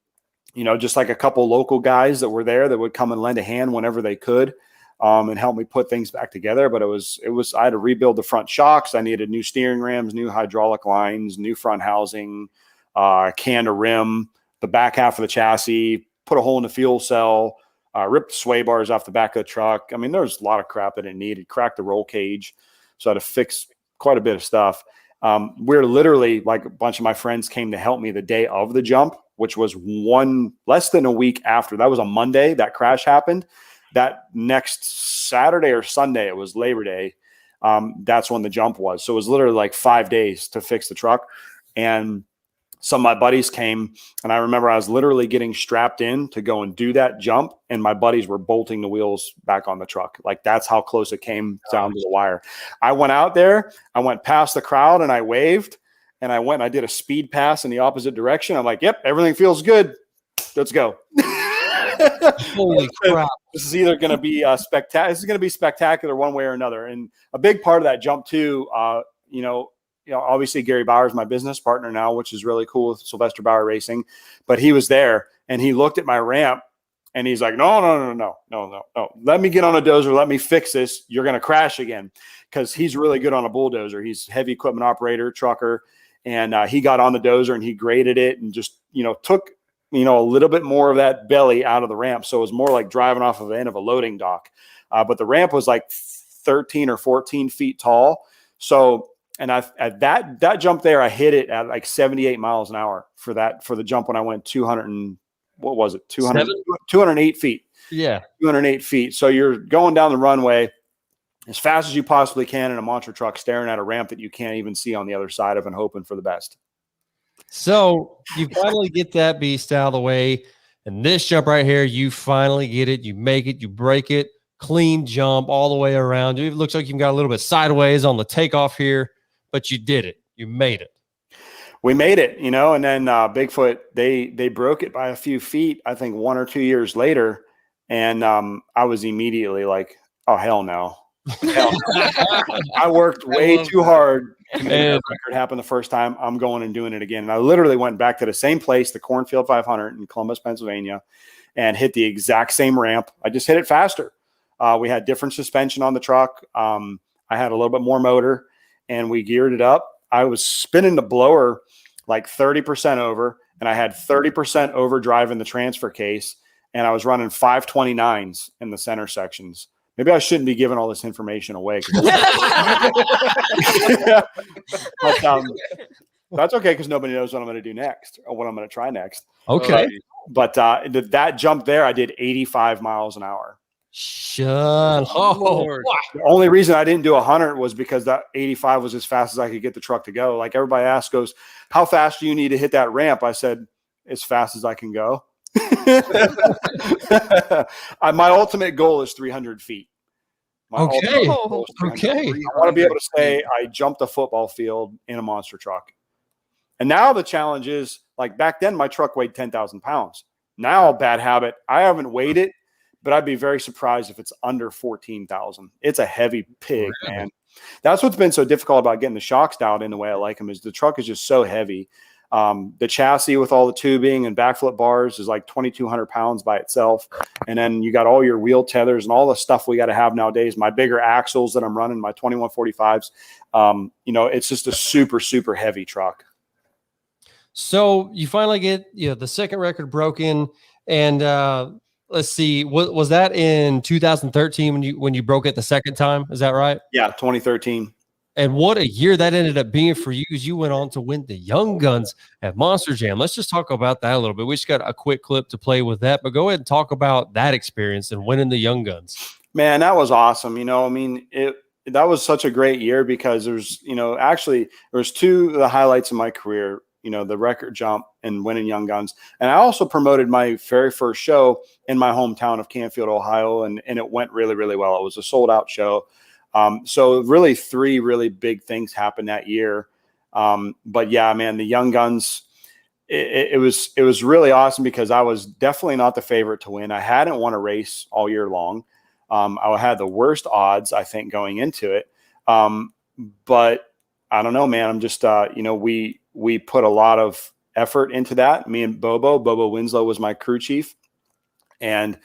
just like a couple local guys that were there that would come and lend a hand whenever they could, and help me put things back together. But I had to rebuild the front shocks. I needed new steering rams, new hydraulic lines, new front housing, can of rim, the back half of the chassis, put a hole in the fuel cell, ripped the sway bars off the back of the truck. I mean, there was a lot of crap that it needed. Cracked the roll cage. So I had to fix quite a bit of stuff. We're literally, like, a bunch of my friends came to help me the day of the jump, which was less than a week after. That was a Monday that crash happened. That next Saturday or Sunday, it was Labor Day. That's when the jump was. So it was literally like 5 days to fix the truck. And some of my buddies came, and I remember I was literally getting strapped in to go and do that jump, and my buddies were bolting the wheels back on the truck. Like, that's how close it came down to the wire. I went out there, I went past the crowd, and I waved, and I did a speed pass in the opposite direction. I'm like, yep, everything feels good. Let's go. Holy crap. This is either going to be spectacular. This is going to be spectacular one way or another. And a big part of that jump too, obviously Gary Bauer is my business partner now, which is really cool with Sylvester Bauer Racing. But he was there, and he looked at my ramp, and he's like, no. Let me get on a dozer. Let me fix this. You're going to crash again. Because he's really good on a bulldozer. He's a heavy equipment operator, trucker. And he got on the dozer and he graded it and just, took, a little bit more of that belly out of the ramp. So it was more like driving off of the end of a loading dock. But the ramp was like 13 or 14 feet tall. So, and at that jump there, I hit it at like 78 miles an hour for the jump when I went 208 feet. Yeah. 208 feet. So you're going down the runway as fast as you possibly can in a monster truck, staring at a ramp that you can't even see on the other side of and hoping for the best. So you finally get that beast out of the way. And this jump right here, you finally get it. You make it. You break it. Clean jump all the way around. It looks like you've got a little bit sideways on the takeoff here, but you did it. You made it. we made it, you know, and then Bigfoot, they broke it by a few feet, I think 1 or 2 years later. And I was immediately like, oh, hell no. Hell no. I worked way too hard to make that record happen the first time. I'm going and doing it again. And I literally went back to the same place, the Cornfield 500 in Columbus, Pennsylvania, and hit the exact same ramp. I just hit it faster. We had different suspension on the truck. I had a little bit more motor, and we geared it up. I was spinning the blower like 30% over, and I had 30% overdrive in the transfer case, and I was running 529s in the center sections. Maybe I shouldn't be giving all this information away. But that's okay, because nobody knows what I'm going to do next or what I'm going to try next. Okay. But that jump there, I did 85 miles an hour. Shut Lord. The only reason I didn't do 100 was because that 85 was as fast as I could get the truck to go. Like everybody goes, how fast do you need to hit that ramp? I said, as fast as I can go. My ultimate goal is 300 feet. Okay. I want to be able to say I jumped a football field in a monster truck. And now the challenge is, like back then, my truck weighed 10,000 pounds. Now, bad habit, I haven't weighed it, but I'd be very surprised if it's under 14,000. It's a heavy pig, man. That's what's been so difficult about getting the shocks dialed in the way I like them, is the truck is just so heavy. The chassis with all the tubing and backflip bars is like 2,200 pounds by itself. And then you got all your wheel tethers and all the stuff we got to have nowadays. My bigger axles that I'm running, my 2145s, you know, it's just a super, super heavy truck. So you finally get, the second record broken, and let's see, was that in 2013 when you broke it the second time? Is that right? Yeah, 2013. And what a year that ended up being for you, as you went on to win the Young Guns at Monster Jam. Let's just talk about that a little bit. We just got a quick clip to play with that, but go ahead and talk about that experience and winning the Young Guns. Man, that was awesome. You know, I mean, that was such a great year, because there's, actually there's two of the highlights of my career, the record jump and winning Young Guns. And I also promoted my very first show in my hometown of Canfield, Ohio. And it went really, really well. It was a sold out show. So really 3 really big things happened that year. But yeah, man, the Young Guns, it was really awesome, because I was definitely not the favorite to win. I hadn't won a race all year long. I had the worst odds, I think, going into it. But I don't know, man. I'm just, we put a lot of effort into that. Me and Bobo Winslow was my crew chief. And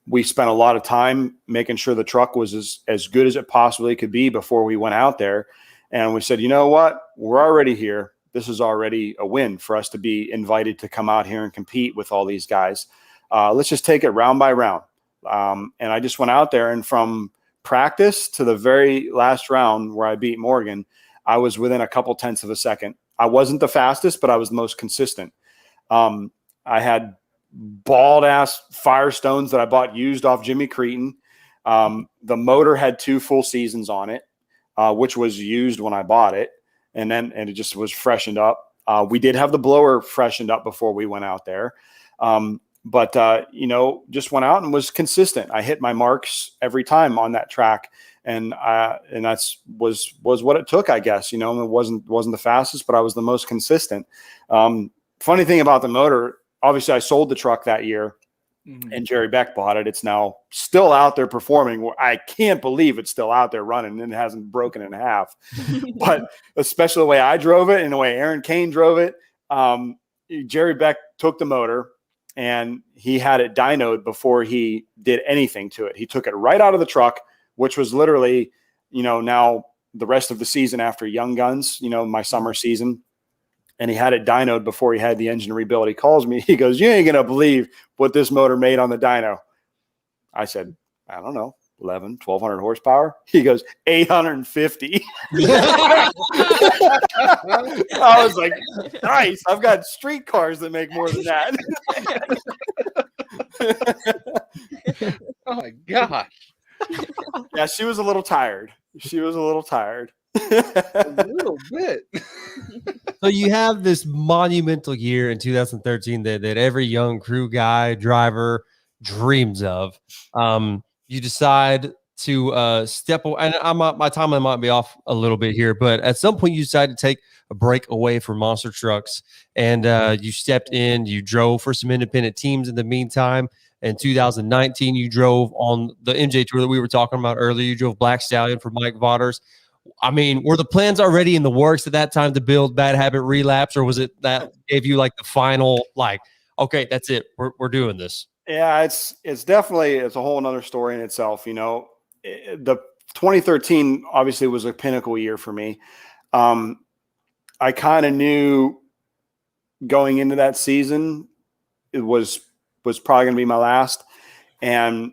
we spent a lot of time making sure the truck was as good as it possibly could be before we went out there. And we said, you know what? We're already here. This is already a win for us to be invited to come out here and compete with all these guys. Let's just take it round by round. And I just went out there, and from practice to the very last round where I beat Morgan, I was within a couple tenths of a second. I wasn't the fastest, but I was the most consistent. I had bald ass Firestones that I bought used off Jimmy Cretin. The motor had 2 full seasons on it, which was used when I bought it. And it just was freshened up. We did have the blower freshened up before we went out there. But just went out and was consistent. I hit my marks every time on that track. And that's was what it took, I guess. It wasn't the fastest, but I was the most consistent. Funny thing about the motor, obviously I sold the truck that year, and Jerry Beck bought it. It's now still out there performing. I can't believe it's still out there running, and it hasn't broken in half. But especially the way I drove it and the way Aaron Kane drove it, Jerry Beck took the motor and he had it dynoed before he did anything to it. He took it right out of the truck, which was literally, now the rest of the season after Young Guns, my summer season. And he had it dynoed before he had the engine rebuilt. He calls me. He goes, "You ain't going to believe what this motor made on the dyno." I said, "I don't know, 1,200 horsepower." He goes, 850. I was like, nice. I've got street cars that make more than that. Oh, my gosh. Yeah, she was a little tired. A little bit. So you have this monumental year in 2013 that every young crew guy, driver dreams of. You decide to step away. And my timeline might be off a little bit here, but at some point you decided to take a break away from monster trucks, and you stepped in. You drove for some independent teams in the meantime. In 2019, you drove on the MJ Tour that we were talking about earlier. You drove Black Stallion for Mike Vaughters. I mean, were the plans already in the works at that time to build Bad Habit Relapse, or was it that gave you like the final, like, okay, that's it, we're doing this? Yeah, it's definitely, it's a whole nother story in itself. The 2013 obviously was a pinnacle year for me. I kind of knew going into that season it was probably going to be my last, and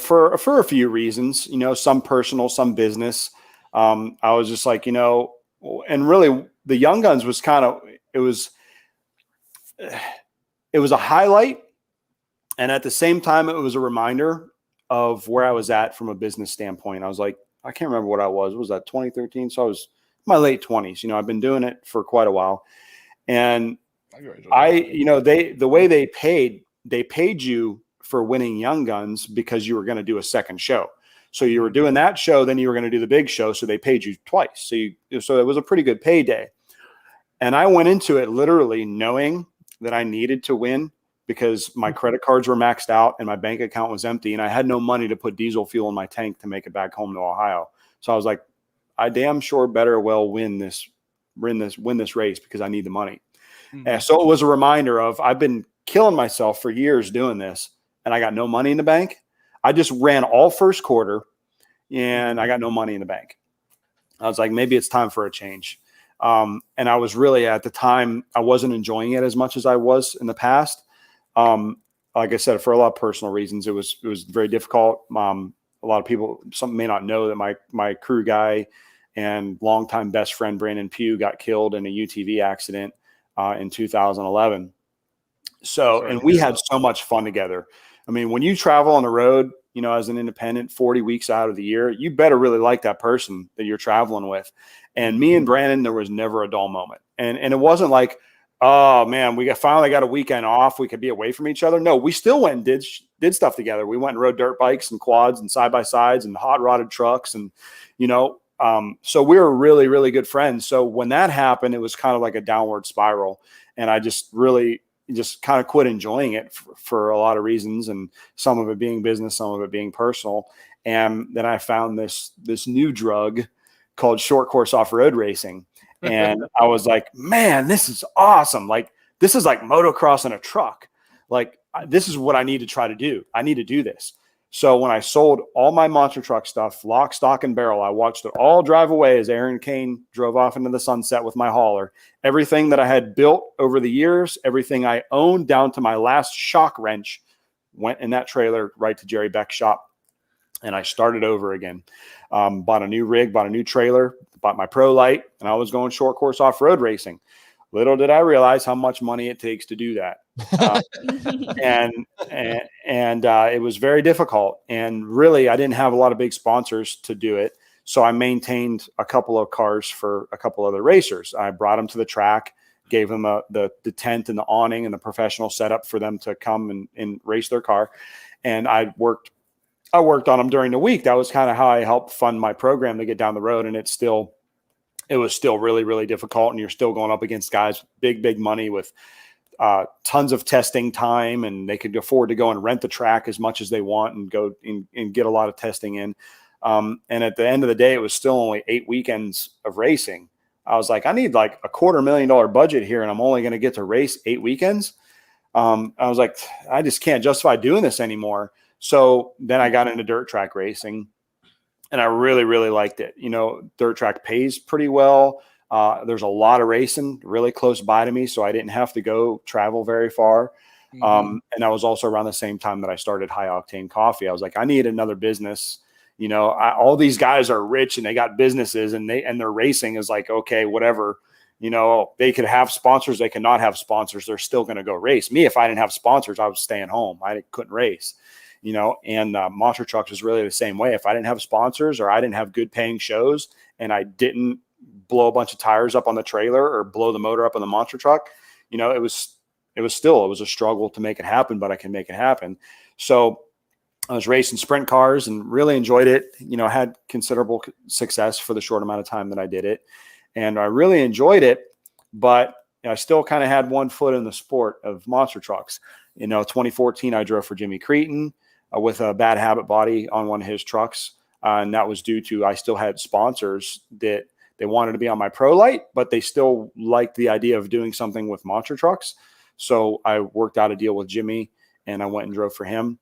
for a few reasons, some personal, some business. I was just like, and really the Young Guns was kind of, it was a highlight. And at the same time, it was a reminder of where I was at from a business standpoint. I was like, I can't remember what I was. Was that 2013? So I was in my late 20s. I've been doing it for quite a while. And the way they paid you for winning Young Guns because you were going to do a second show. So you were doing that show, then you were going to do the big show. So they paid you twice. So it was a pretty good payday. And I went into it literally knowing that I needed to win, because my credit cards were maxed out and my bank account was empty, and I had no money to put diesel fuel in my tank to make it back home to Ohio. So I was like, I damn sure better well win this race because I need the money. Mm-hmm. And so it was a reminder of, I've been killing myself for years doing this, and I got no money in the bank. I just ran all first quarter and I got no money in the bank. I was like, maybe it's time for a change. And I was really, at the time, I wasn't enjoying it as much as I was in the past. Like I said, for a lot of personal reasons, it was very difficult. A lot of people, some may not know that my crew guy and longtime best friend, Brandon Pugh, got killed in a UTV accident, in 2011. So, and we had so much fun together. I mean, when you travel on the road, as an independent 40 weeks out of the year, you better really like that person that you're traveling with. And me and Brandon, there was never a dull moment. And it wasn't like, oh man, we finally got a weekend off, we could be away from each other. No, we still went and did stuff together. We went and rode dirt bikes and quads and side by sides and hot rodded trucks. And, so we were really, really good friends. So when that happened, it was kind of like a downward spiral. And I just really kind of quit enjoying it for a lot of reasons, and some of it being business, some of it being personal. And then I found this new drug called short course off-road racing. And I was like, man, this is awesome. Like, this is like motocross in a truck. Like, this is what I need to try to do. I need to do this. So when I sold all my monster truck stuff, lock, stock, and barrel, I watched it all drive away as Aaron Kane drove off into the sunset with my hauler. Everything that I had built over the years, everything I owned down to my last shock wrench, went in that trailer right to Jerry Beck's shop. And I started over again. Bought a new rig, bought a new trailer, bought my Pro Light, and I was going short course off-road racing. Little did I realize how much money it takes to do that. And it was very difficult. And really, I didn't have a lot of big sponsors to do it. So I maintained a couple of cars for a couple other racers. I brought them to the track, gave them the tent and the awning and the professional setup for them to come and race their car. And I worked on them during the week. That was kind of how I helped fund my program to get down the road. And it was still really, really difficult. And you're still going up against guys, big money with tons of testing time, and they could afford to go and rent the track as much as they want and go and get a lot of testing in. And at the end of the day, it was still only 8 weekends of racing. I was like, I need like $250,000 budget here, and I'm only going to get to race 8 weekends. I was like, I just can't justify doing this anymore. So then I got into dirt track racing, and I really, really liked it. Dirt track pays pretty well. There's a lot of racing really close by to me, so I didn't have to go travel very far. And that was also around the same time that I started High Octane Coffee. I was like, I need another business. All these guys are rich and they got businesses, and their racing is like, okay, whatever. They could have sponsors, they cannot have sponsors. They're still going to go race. Me, if I didn't have sponsors, I was staying home. I couldn't race. And Monster Trucks was really the same way. If I didn't have sponsors, or I didn't have good paying shows, and I didn't blow a bunch of tires up on the trailer or blow the motor up on the monster truck, it was a struggle to make it happen, but I can make it happen. So I was racing sprint cars and really enjoyed it. Had considerable success for the short amount of time that I did it. And I really enjoyed it, but I still kind of had one foot in the sport of monster trucks. 2014, I drove for Jimmy Cretin with a Bad Habit body on one of his trucks. And that was due to I still had sponsors that they wanted to be on my Pro Light, but they still liked the idea of doing something with monster trucks. So I worked out a deal with Jimmy and I went and drove for him.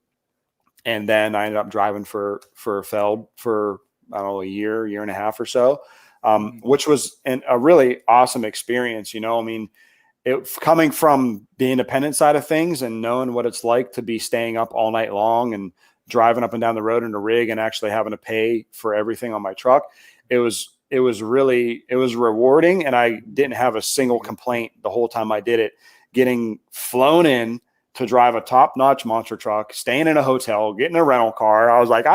And then I ended up driving for Feld for, I don't know, a year and a half or so, which was a really awesome experience. Coming from the independent side of things and knowing what it's like to be staying up all night long and driving up and down the road in a rig and actually having to pay for everything on my truck. It was rewarding. And I didn't have a single complaint the whole time I did it. Getting flown in to drive a top-notch monster truck, staying in a hotel, getting a rental car. I was like,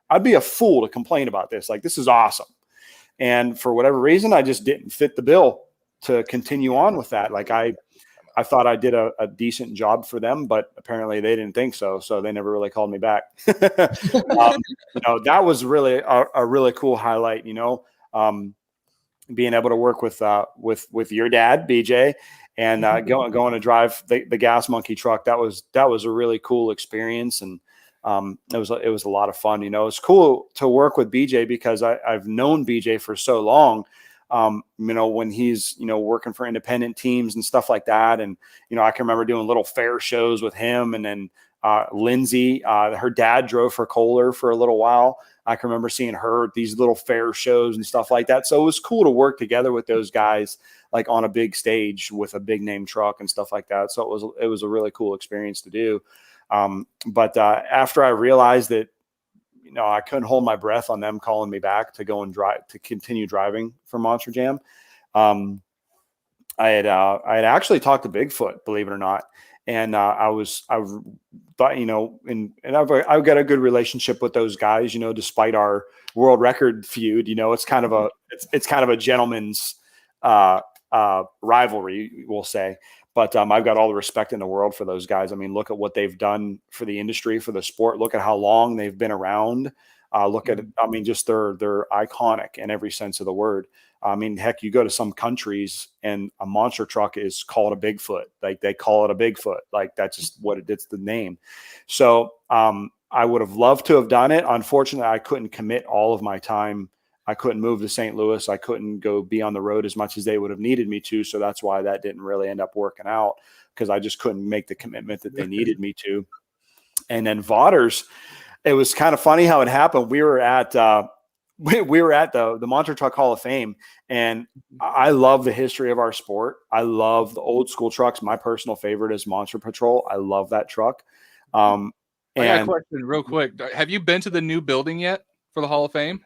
I'd be a fool to complain about this. Like, this is awesome. And for whatever reason, I just didn't fit the bill to continue on with that. Like I thought I did a decent job for them, but apparently they didn't think so. So they never really called me back. That was really a really cool highlight, being able to work with your dad, BJ, and going to drive the Gas Monkey truck. That was a really cool experience. And it was a lot of fun. It's cool to work with BJ because I've known BJ for so long. When he's, working for independent teams and stuff like that. And, I can remember doing little fair shows with him. And then Lindsay, her dad drove for Kohler for a little while. I can remember seeing her at these little fair shows and stuff like that. So it was cool to work together with those guys, like on a big stage with a big name truck and stuff like that. So it was a really cool experience to do. But after I realized that, I couldn't hold my breath on them calling me back to go and drive, to continue driving for Monster Jam. I had actually talked to Bigfoot, believe it or not. And I thought, and I've got a good relationship with those guys, despite our world record feud. It's kind of a gentleman's rivalry, we'll say. But I've got all the respect in the world for those guys. I mean, look at what they've done for the industry, for the sport. Look at how long they've been around. Just they're iconic in every sense of the word. I mean, heck, you go to some countries and a monster truck is called a Bigfoot. Like they call it a Bigfoot. Like that's just it's the name. So I would have loved to have done it. Unfortunately, I couldn't commit all of my time. I couldn't move to St. Louis. I couldn't go be on the road as much as they would have needed me to. So that's why that didn't really end up working out, because I just couldn't make the commitment that they needed me to. And then Vaughters, it was kind of funny how it happened. We were at the Monster Truck Hall of Fame, and I love the history of our sport. I love the old school trucks. My personal favorite is Monster Patrol. I love that truck. I got a question real quick. Have you been to the new building yet for the Hall of Fame?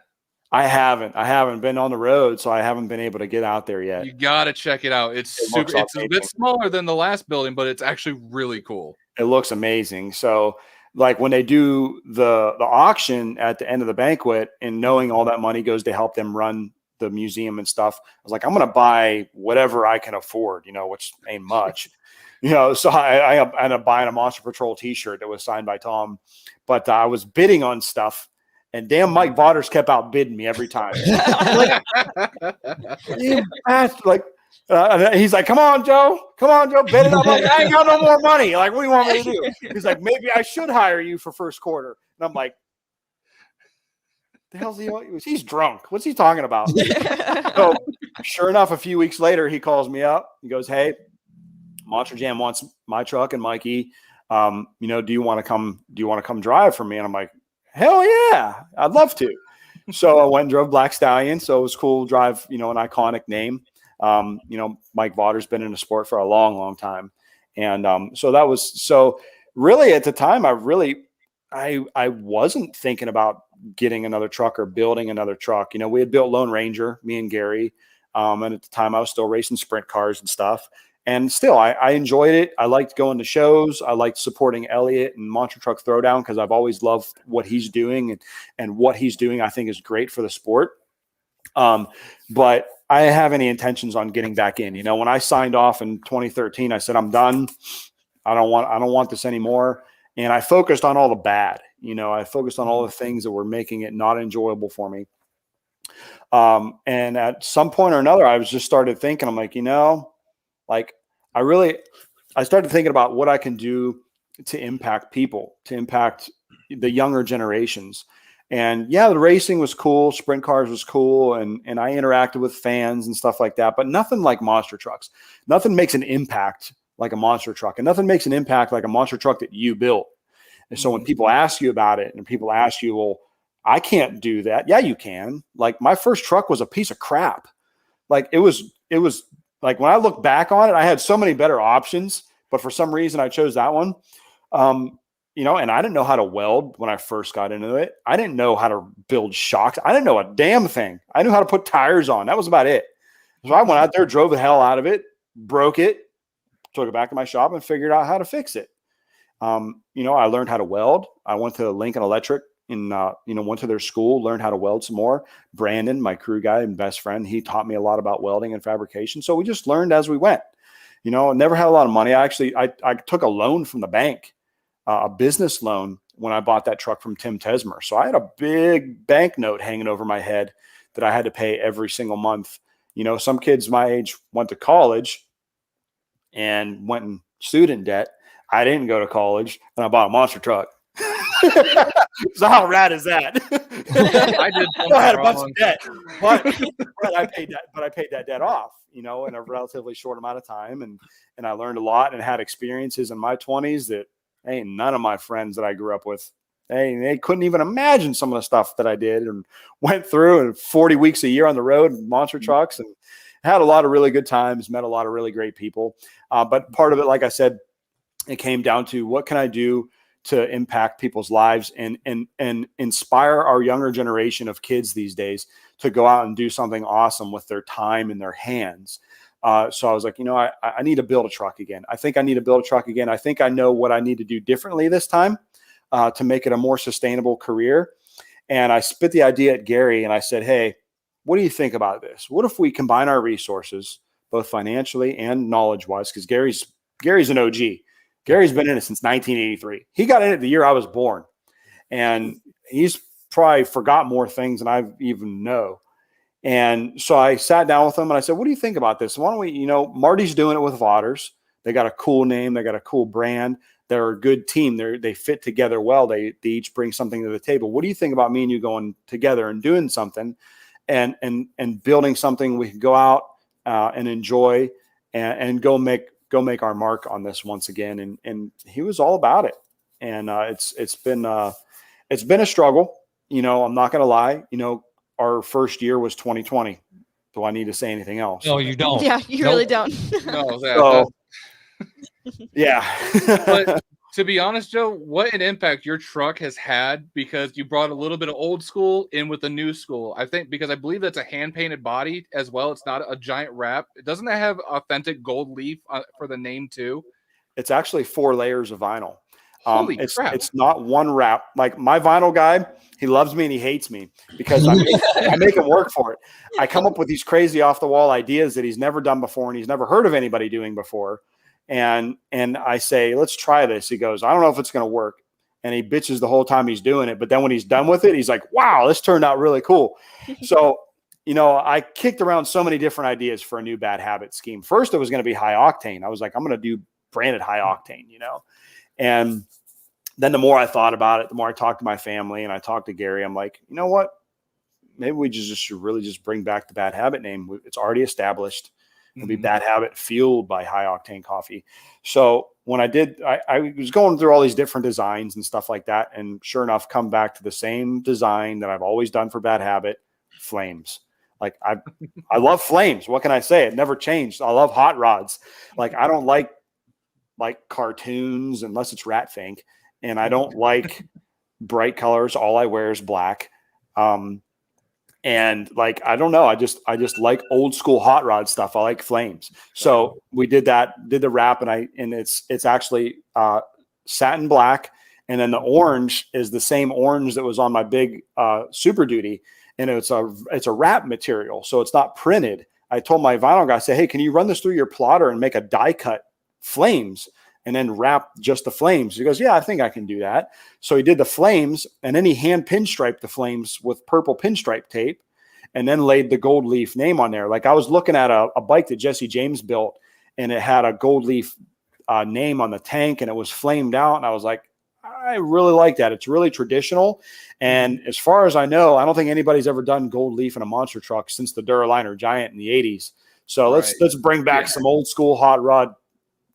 I haven't been on the road, so I haven't been able to get out there yet. You got to check it out. It's a bit smaller than the last building, but it's actually really cool. It looks amazing. So like when they do the auction at the end of the banquet and knowing all that money goes to help them run the museum and stuff, I was like, I'm going to buy whatever I can afford, which ain't much, so I ended up buying a Monster Patrol t-shirt that was signed by Tom, but I was bidding on stuff. And damn, Mike Vaughters kept outbidding me every time. He's like, come on, Joe, bid it up. Like, I ain't got no more money. Like, what do you want me to do? He's like, maybe I should hire you for first quarter. And I'm like, the hell's he? He's drunk. What's he talking about? So, sure enough, a few weeks later, he calls me up. He goes, hey, Monster Jam wants my truck and Mikey. Do you want to come drive for me? And I'm like, hell yeah, I'd love to. So I went and drove Black Stallion. So it was cool to drive, an iconic name. Mike Vaughters been in the sport for a long, long time. And so really at the time, I wasn't thinking about getting another truck or building another truck. We had built Lone Ranger, me and Gary. And at the time I was still racing sprint cars and stuff. And still, I enjoyed it. I liked going to shows. I liked supporting Elliott and Monster Truck Throwdown because I've always loved what he's doing, and what he's doing I think is great for the sport. But I didn't have any intentions on getting back in. When I signed off in 2013, I said, I'm done. I don't want this anymore. And I focused on all the bad, I focused on all the things that were making it not enjoyable for me. And at some point or another, I was just started thinking, I'm like, like I started thinking about what I can do to impact people, to impact the younger generations. And yeah, the racing was cool. Sprint cars was cool. And I interacted with fans and stuff like that, but nothing like monster trucks. Nothing makes an impact like a monster truck, and nothing makes an impact like a monster truck that you built. And so when people ask you about it and people ask you, well, I can't do that. Yeah, you can. Like my first truck was a piece of crap. Like it was like when I look back on it, I had so many better options, but for some reason I chose that one. And I didn't know how to weld when I first got into it. I didn't know how to build shocks. I didn't know a damn thing. I knew how to put tires on. That was about it. So I went out there, drove the hell out of it, broke it, took it back to my shop and figured out how to fix it. I learned how to weld. I went to Lincoln Electric and, went to their school, learned how to weld some more. Brandon, my crew guy and best friend, he taught me a lot about welding and fabrication. So we just learned as we went. Never had a lot of money. I took a loan from the bank, a business loan, when I bought that truck from Tim Tesmer. So I had a big bank note hanging over my head that I had to pay every single month. Some kids my age went to college and went in student debt. I didn't go to college and I bought a monster truck. So how rad is that? I did. I had a bunch of debt, but I paid that. But I paid that debt off, in a relatively short amount of time, and I learned a lot and had experiences in my 20s that none of my friends that I grew up with, they couldn't even imagine some of the stuff that I did and went through. And 40 weeks a year on the road, monster trucks, and had a lot of really good times. Met a lot of really great people. But part of it, like I said, it came down to what can I do to impact people's lives and inspire our younger generation of kids these days to go out and do something awesome with their time in their hands. So I was like, I need to build a truck again. I think I need to build a truck again. I think I know what I need to do differently this time to make it a more sustainable career. And I spit the idea at Gary and I said, hey, what do you think about this? What if we combine our resources, both financially and knowledge-wise? Because Gary's an OG. Gary's been in it since 1983. He got in it the year I was born. And he's probably forgot more things than I even know. And so I sat down with him and I said, what do you think about this? Why don't we, Marty's doing it with Votters. They got a cool name. They got a cool brand. They're a good team. They fit together well. They each bring something to the table. What do you think about me and you going together and doing something and building something we can go out and enjoy and go make our mark on this once again. And he was all about it. And it's been a struggle. I'm not going to lie. Our first year was 2020. Do I need to say anything else? No, you don't. Yeah, you really don't. No, yeah. But to be honest, Joe, what an impact your truck has had, because you brought a little bit of old school in with the new school. I think because I believe that's a hand painted body as well. It's not a giant wrap. Doesn't that have authentic gold leaf for the name too? It's actually 4 layers of vinyl. Holy crap. It's not one wrap. Like my vinyl guy, he loves me and he hates me because I make him work for it. I come up with these crazy off the wall ideas that he's never done before and he's never heard of anybody doing before. And I say, let's try this. He goes, I don't know if it's going to work. And he bitches the whole time he's doing it. But then when he's done with it, he's like, wow, this turned out really cool. So, I kicked around so many different ideas for a new bad habit scheme. First, it was going to be high octane. I was like, I'm going to do branded high octane, And then the more I thought about it, the more I talked to my family and I talked to Gary, I'm like, you know what? Maybe we should really just bring back the bad habit name. It's already established. It'll be bad habit fueled by high octane coffee. So when I did, I was going through all these different designs and stuff like that. And sure enough, come back to the same design that I've always done for bad habit, flames. Like I love flames. What can I say? It never changed. I love hot rods. Like I don't like cartoons unless it's Rat Fink. And I don't like bright colors. All I wear is black. And I don't know. I just like old school hot rod stuff. I like flames. So we did the wrap and it's actually satin black. And then the orange is the same orange that was on my big Super Duty. And it's a wrap material. So it's not printed. I told my vinyl guy, I said, hey, can you run this through your plotter and make a die cut flames? and then wrap just the flames. He goes, yeah, I think I can do that. So he did the flames, and then he hand pinstriped the flames with purple pinstripe tape, and then laid the gold leaf name on there. Like I was looking at a bike that Jesse James built, and it had a gold leaf name on the tank, and it was flamed out. And I was like, I really like that. It's really traditional. And as far as I know, I don't think anybody's ever done gold leaf in a monster truck since the Duraliner Giant in the 80s. So let's bring back some old school hot rod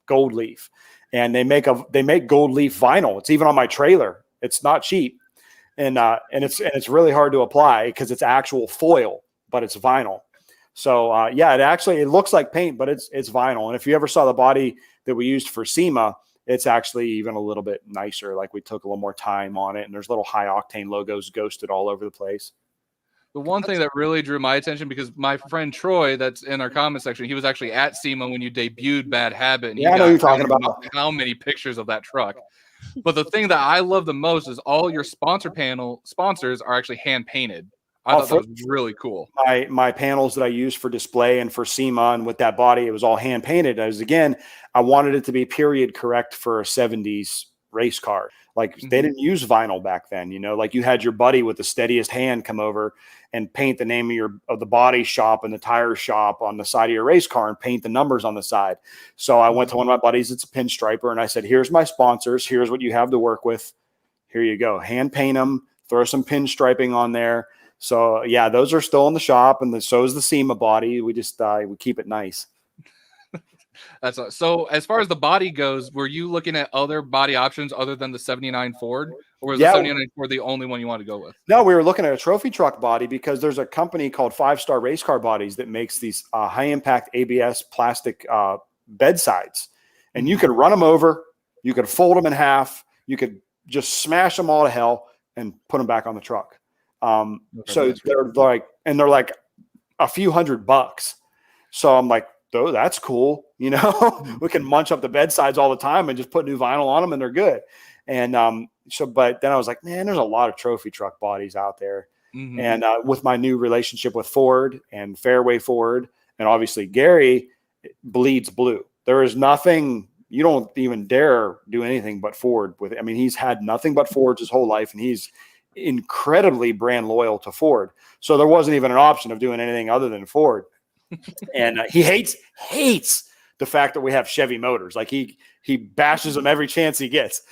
gold leaf. And they make gold leaf vinyl. It's even on my trailer. It's not cheap. And it's really hard to apply because it's actual foil, but it's vinyl. So it looks like paint, but it's vinyl. And if you ever saw the body that we used for SEMA, it's actually even a little bit nicer. Like we took a little more time on it, and there's little high octane logos ghosted all over the place. The one thing that really drew my attention, because my friend Troy, that's in our comment section, he was actually at SEMA when you debuted Bad Habit. And I know you're talking about how many pictures of that truck. But the thing that I love the most is all your sponsors are actually hand painted. I thought that was really cool. My panels that I use for display and for SEMA and with that body, it was all hand painted. I wanted it to be period correct for a 70s race car. Like they didn't use vinyl back then, like you had your buddy with the steadiest hand come over and paint the name of the body shop and the tire shop on the side of your race car and paint the numbers on the side. So I went to one of my buddies, it's a pinstriper, and I said, here's my sponsors. Here's what you have to work with. Here you go. Hand paint them, throw some pinstriping on there. So yeah, those are still in the shop, and so is the SEMA body. We just we keep it nice. So as far as the body goes, were you looking at other body options other than the 79 Ford, or was the 79 Ford the only one you wanted to go with? No, we were looking at a trophy truck body because there's a company called 5-Star Race Car Bodies that makes these high impact ABS plastic bedsides, and you could run them over, you could fold them in half, you could just smash them all to hell and put them back on the truck. So they're like a few $100. So I'm like, oh, that's cool. We can munch up the bed sides all the time and just put new vinyl on them and they're good. And but then I was like, man, there's a lot of trophy truck bodies out there. Mm-hmm. And with my new relationship with Ford and Fairway Ford, and obviously Gary bleeds blue. There is nothing, you don't even dare do anything but Ford with it. I mean, he's had nothing but Fords his whole life, and he's incredibly brand loyal to Ford. So there wasn't even an option of doing anything other than Ford. And he hates the fact that we have Chevy motors. Like he bashes them every chance he gets.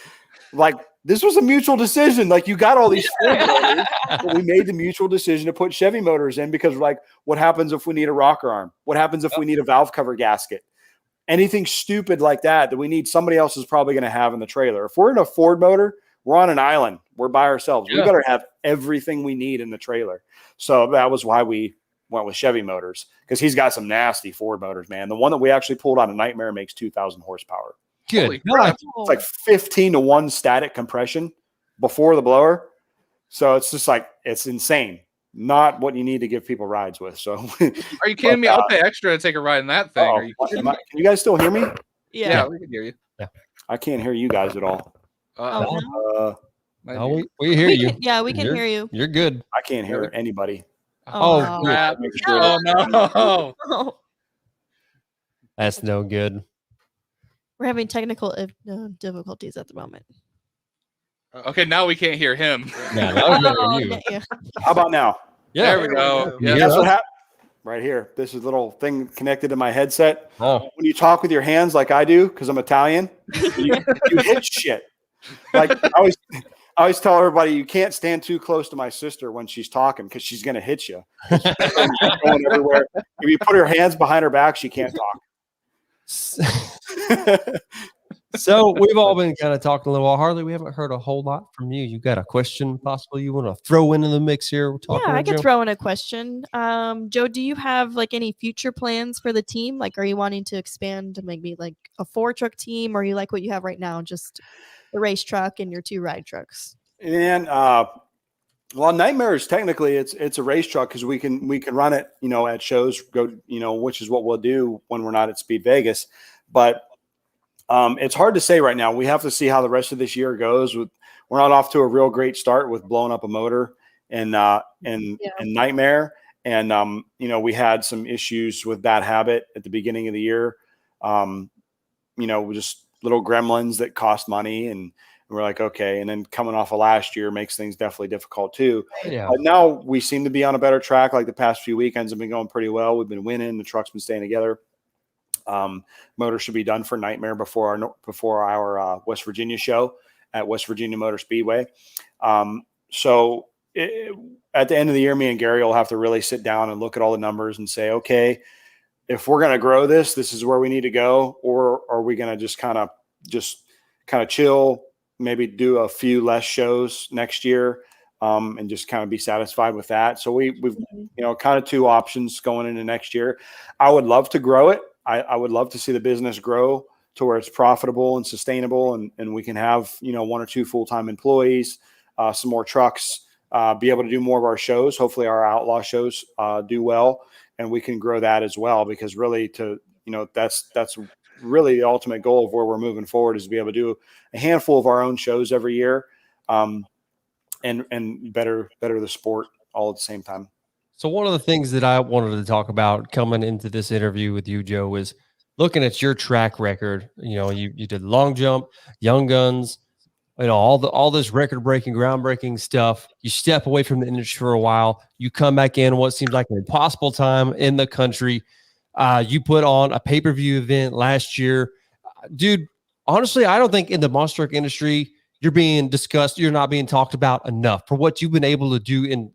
Like this was a mutual decision. Like you got all these Ford motors, but we made the mutual decision to put Chevy motors in because like, what happens if we need a rocker arm? What happens if we need a valve cover gasket? Anything stupid like that we need, somebody else is probably going to have in the trailer. If we're in a Ford motor, we're on an island. We're by ourselves. Yeah. We better have everything we need in the trailer. So that was why we went with Chevy motors, because he's got some nasty Ford motors, man. The one that we actually pulled out of Nightmare makes 2,000 horsepower. Good. It's like 15-to-1 static compression before the blower. So it's just like, it's insane. Not what you need to give people rides with. So are you kidding me? I'll pay extra to take a ride in that thing. Can you guys still hear me? Yeah, we can hear you. Yeah. I can't hear you guys at all. We hear you. We can hear you. You're good. I can't hear anybody. Oh no. That's no good. We're having technical difficulties at the moment. Okay, now we can't hear him. Yeah, that was you. Yeah. How about now? Yeah, there we go. Yeah, that's what happened. Right here. This is a little thing connected to my headset. Oh. When you talk with your hands like I do, because I'm Italian, you hit shit. Like I always tell everybody, you can't stand too close to my sister when she's talking because she's going to hit you. Going everywhere. If you put her hands behind her back, she can't talk. So we've all been kind of talking a little while. Harley, we haven't heard a whole lot from you. You got a question possibly you want to throw into the mix here? I can throw in a question. Joe, do you have like any future plans for the team? Like, are you wanting to expand to maybe like a 4-truck team, or you like what you have right now, just the race truck and your 2 ride trucks? And well, Nightmare is technically it's a race truck because we can run it, at shows, which is what we'll do when we're not at Speed Vegas. But it's hard to say right now. We have to see how the rest of this year goes. We're not off to a real great start with blowing up a motor and Nightmare. And, we had some issues with Bad Habit at the beginning of the year. Just little gremlins that cost money, and we're like, okay. And then coming off of last year makes things definitely difficult too. Yeah. But now we seem to be on a better track. Like the past few weekends have been going pretty well. We've been winning. The truck's been staying together. Motor should be done for Nightmare before our West Virginia show at West Virginia Motor Speedway. So at the end of the year, me and Gary will have to really sit down and look at all the numbers and say, okay, if we're going to grow this is where we need to go, or are we going to just kind of chill, maybe do a few less shows next year, and just kind of be satisfied with that. So we've kind of two options going into next year. I would love to grow it. I would love to see the business grow to where it's profitable and sustainable, and we can have, one or two full-time employees, some more trucks, be able to do more of our shows. Hopefully our outlaw shows do well, and we can grow that as well, because really that's really the ultimate goal of where we're moving forward, is to be able to do a handful of our own shows every year, and better the sport all at the same time. So one of the things that I wanted to talk about coming into this interview with you, Joe, is looking at your track record. You did long jump, young guns, all this record-breaking, groundbreaking stuff. You step away from the industry for a while. You come back in what seems like an impossible time in the country. You put on a pay-per-view event last year. Dude, honestly, I don't think in the monster truck industry you're being discussed. You're not being talked about enough for what you've been able to do. You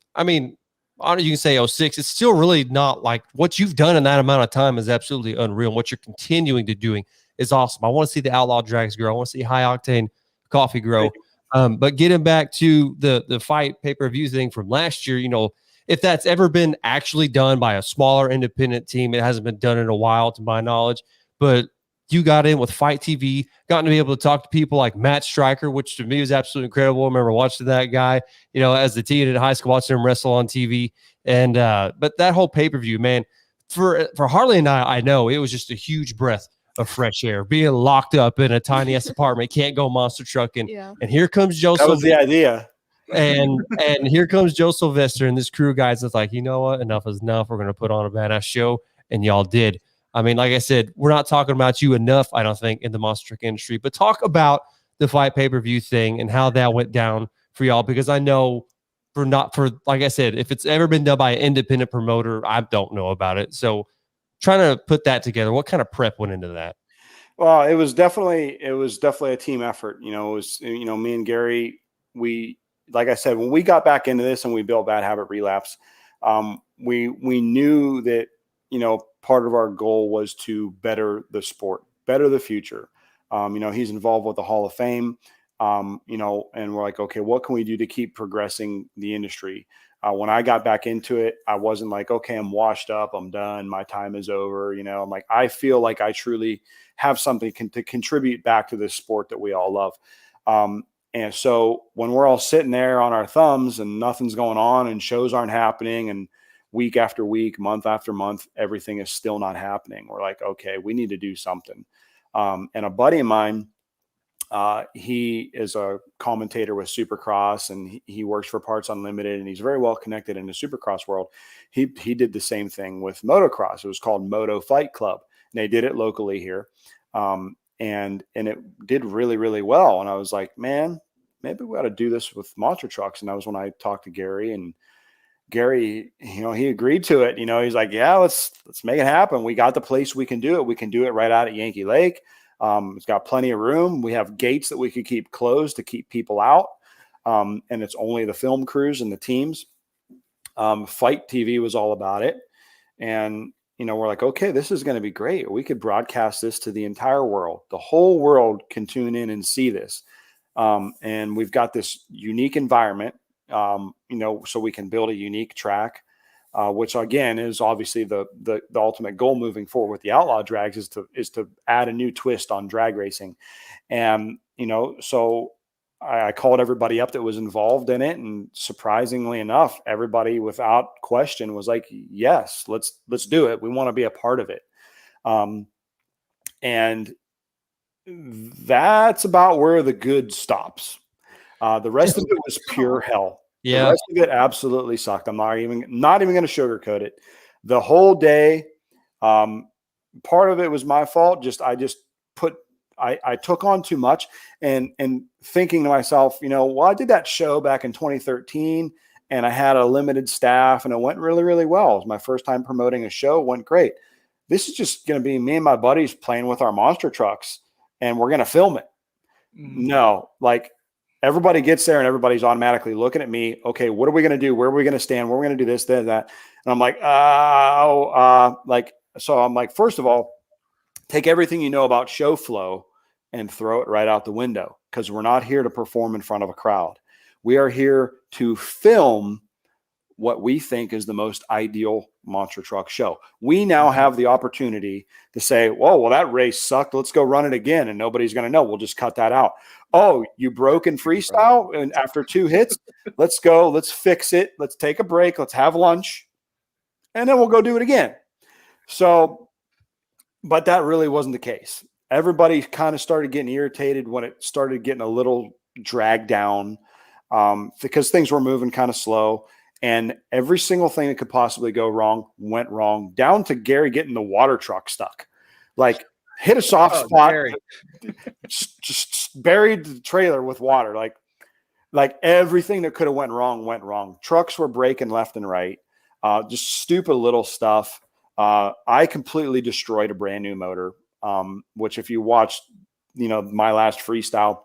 can say 06. It's still really not like what you've done in that amount of time is absolutely unreal. And what you're continuing to doing is awesome. I want to see the outlaw drags grow. I want to see high octane coffee grow. But getting back to the fight pay-per-view thing from last year, if that's ever been actually done by a smaller independent team, it hasn't been done in a while to my knowledge, but you got in with Fight TV, gotten to be able to talk to people like Matt Stryker, which to me was absolutely incredible. I remember watching that guy, as the teen in high school, watching him wrestle on TV. And, but that whole pay-per-view, man, for Harley and I know it was just a huge breath of fresh air, being locked up in a tiny ass apartment, can't go monster trucking. Yeah. And here comes Joe. That was the idea. And here comes Joe Sylvester and this crew guys that's like, you know what? Enough is enough. We're going to put on a badass show. And y'all did. I mean, like I said, we're not talking about you enough, I don't think, in the monster truck industry, but talk about the fight pay-per-view thing and how that went down for y'all, because I know like I said, if it's ever been done by an independent promoter, I don't know about it. So trying to put that together, what kind of prep went into that? Well, it was definitely a team effort. It was, me and Gary, like I said, when we got back into this and we built Bad Habit Relapse, we knew that, part of our goal was to better the sport, better the future. He's involved with the Hall of Fame, and we're like, okay, what can we do to keep progressing the industry? When I got back into it, I wasn't like, okay, I'm washed up, I'm done, my time is over. I'm like, I feel like I truly have something to contribute back to this sport that we all love. And so when we're all sitting there on our thumbs and nothing's going on and shows aren't happening, and week after week, month after month, everything is still not happening, we're like, okay, we need to do something. And a buddy of mine, he is a commentator with Supercross, and he works for Parts Unlimited, and he's very well connected in the Supercross world. He did the same thing with motocross. It was called Moto Fight Club, and they did it locally here. And it did really, really well. And I was like, man, maybe we ought to do this with monster trucks. And that was when I talked to Gary, and Gary, he agreed to it. He's like, yeah, let's make it happen. We got the place. We can do it. We can do it right out at Yankee Lake. It's got plenty of room. We have gates that we could keep closed to keep people out. And it's only the film crews and the teams. Fight TV was all about it. And, we're like, okay, this is going to be great. We could broadcast this to the entire world. The whole world can tune in and see this. And we've got this unique environment, so we can build a unique track, which again is obviously the ultimate goal moving forward with the outlaw drags is to add a new twist on drag racing. And, so I called everybody up that was involved in it. And surprisingly enough, everybody without question was like, yes, let's do it. We want to be a part of it. And that's about where the good stops. The rest of it was pure hell. Yeah. The rest of it absolutely sucked. I'm not even going to sugarcoat it. The whole day, part of it was my fault. I just put I took on too much and thinking to myself, well, I did that show back in 2013 and I had a limited staff and it went really, really well. It was my first time promoting a show. It went great. This is just going to be me and my buddies playing with our monster trucks and we're going to film it. No, like everybody gets there and everybody's automatically looking at me. Okay, what are we going to do? Where are we going to stand? Where are we going to do this, that, that? And I'm like, so I'm like, first of all, take everything you know about show flow and throw it right out the window, because we're not here to perform in front of a crowd. We are here to film what we think is the most ideal monster truck show. We now have the opportunity to say, whoa, well, that race sucked. Let's go run it again. And nobody's going to know. We'll just cut that out. Oh, you broke in freestyle. And after 2 hits, let's go. Let's fix it. Let's take a break. Let's have lunch. And then we'll go do it again. So, but that really wasn't the case. Everybody kind of started getting irritated when it started getting a little dragged down, because things were moving kind of slow. And every single thing that could possibly go wrong went wrong, down to Gary getting the water truck stuck. Like, hit a soft spot, just buried the trailer with water. Like everything that could have went wrong. Trucks were breaking left and right. Just stupid little stuff. I completely destroyed a brand new motor, which if you watched, my last freestyle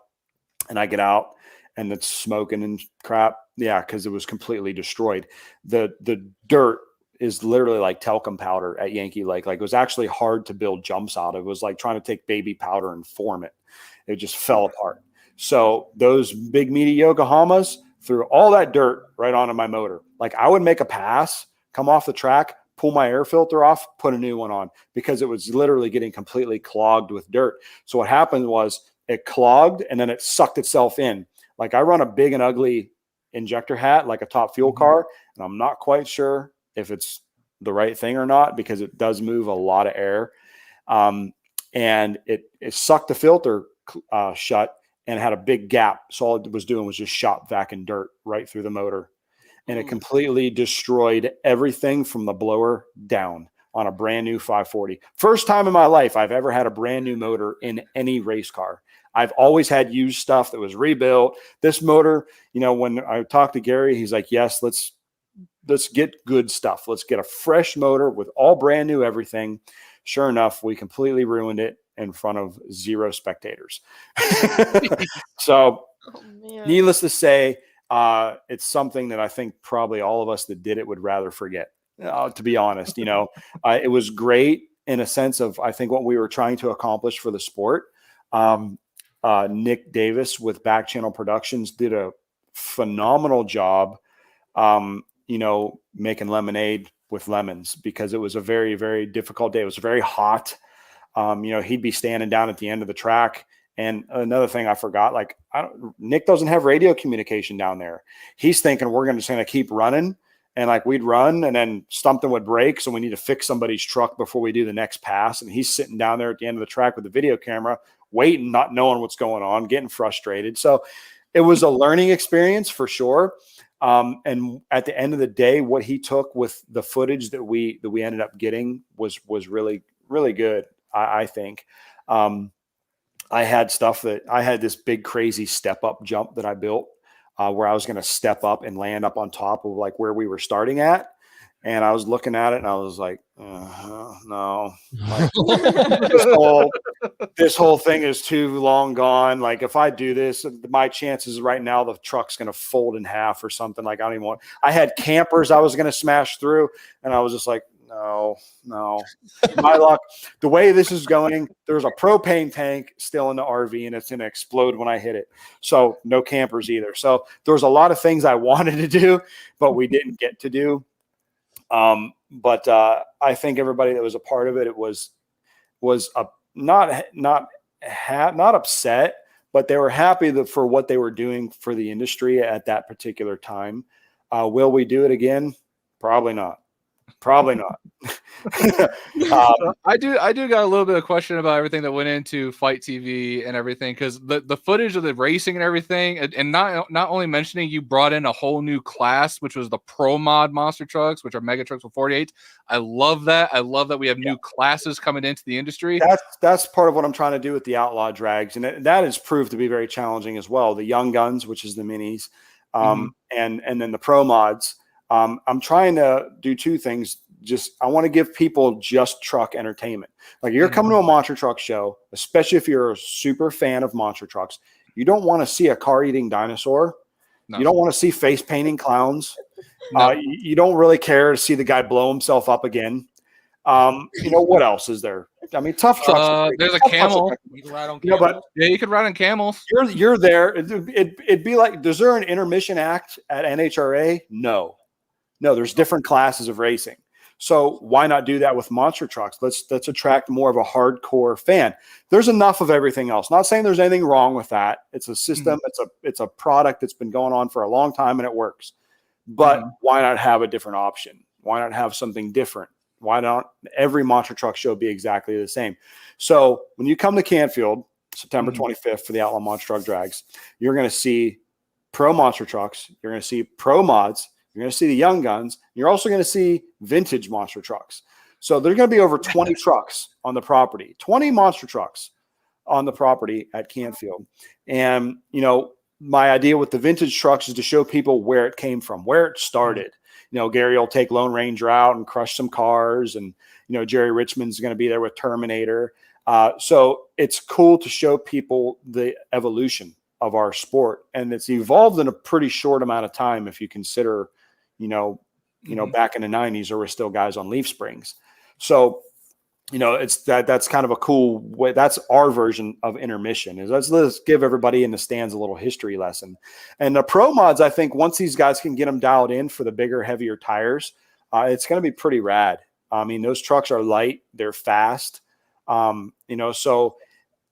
and I get out and it's smoking and crap. Yeah, because it was completely destroyed. The dirt is literally like talcum powder at Yankee Lake. Like, it was actually hard to build jumps out of. It was like trying to take baby powder and form it. It just fell apart. So those big meaty Yokohamas threw all that dirt right onto my motor. Like, I would make a pass, come off the track, pull my air filter off, put a new one on, because it was literally getting completely clogged with dirt. So what happened was it clogged and then it sucked itself in. Like, I run a big and ugly injector hat, like a top fuel car, and I'm not quite sure if it's the right thing or not, because it does move a lot of air. And it sucked the filter shut and had a big gap. So all it was doing was just shot vac and dirt right through the motor. And it completely destroyed everything from the blower down on a brand new 540. First time in my life I've ever had a brand new motor in any race car. I've always had used stuff that was rebuilt. This motor, when I talked to Gary, he's like, yes, let's get good stuff. Let's get a fresh motor with all brand new everything. Sure enough, we completely ruined it in front of 0 spectators. So needless to say, it's something that I think probably all of us that did it would rather forget, to be honest. It was great in a sense of, I think, what we were trying to accomplish for the sport. Nick Davis with Back Channel Productions did a phenomenal job, making lemonade with lemons, because it was a very, very difficult day. It was very hot. He'd be standing down at the end of the track. And another thing I forgot, Nick doesn't have radio communication down there. He's thinking we're just going to keep running, and we'd run and then something would break. So we need to fix somebody's truck before we do the next pass. And he's sitting down there at the end of the track with the video camera, waiting, not knowing what's going on, getting frustrated. So it was a learning experience for sure. And at the end of the day, what he took with the footage that we ended up getting was really, really good. I think, I had this big crazy step up jump that I built, where I was going to step up and land up on top of where we were starting at. And I was looking at it and I was like, no, this whole thing is too long gone. Like, if I do this, my chances right now, the truck's going to fold in half or something. I don't even want, I had campers I was going to smash through, and I was just like, no. My luck, the way this is going, there's a propane tank still in the RV and it's going to explode when I hit it. So no campers either. So there was a lot of things I wanted to do, but we didn't get to do. But I think everybody that was a part of it, was not upset, but they were happy for what they were doing for the industry at that particular time. Will we do it again? Probably not. I do got a little bit of question about everything that went into Fight TV and everything, because the footage of the racing and everything, and not only mentioning you brought in a whole new class, which was the Pro Mod monster trucks, which are mega trucks with 48. I love that. I love that we have new classes coming into the industry. That's part of what I'm trying to do with the outlaw drags, and that has proved to be very challenging as well. The young guns, which is the minis, and then the Pro Mods. I'm trying to do two things. I want to give people just truck entertainment. Like, you're coming to a monster truck show, especially if you're a super fan of monster trucks. You don't want to see a car eating dinosaur. No. You don't want to see face painting clowns. No. You don't really care to see the guy blow himself up again. What else is there? I mean, tough trucks. There's a camel. You can ride on camels. You could ride on camels. You're there. It'd be like, is there an intermission act at NHRA? No, there's different classes of racing. So why not do that with monster trucks? Let's attract more of a hardcore fan. There's enough of everything else. Not saying there's anything wrong with that. It's a system. It's a product that's been going on for a long time and it works. But why not have a different option? Why not have something different? Why not every monster truck show be exactly the same? So when you come to Canfield, September 25th for the Outlaw Monster Truck Drags, you're going to see pro monster trucks. You're going to see pro mods. You're going to see the young guns. You're also going to see vintage monster trucks. So there's going to be over 20 trucks on the property, 20 monster trucks on the property at Canfield. And, my idea with the vintage trucks is to show people where it came from, where it started. Gary will take Lone Ranger out and crush some cars, and, Jerry Richmond's going to be there with Terminator. So it's cool to show people the evolution of our sport, and it's evolved in a pretty short amount of time. If you consider, back in the 90s, there were still guys on leaf springs. So, it's that's kind of a cool way. That's our version of intermission, is let's give everybody in the stands a little history lesson. And the pro mods, I think once these guys can get them dialed in for the bigger, heavier tires, it's going to be pretty rad. I mean, those trucks are light, they're fast, so,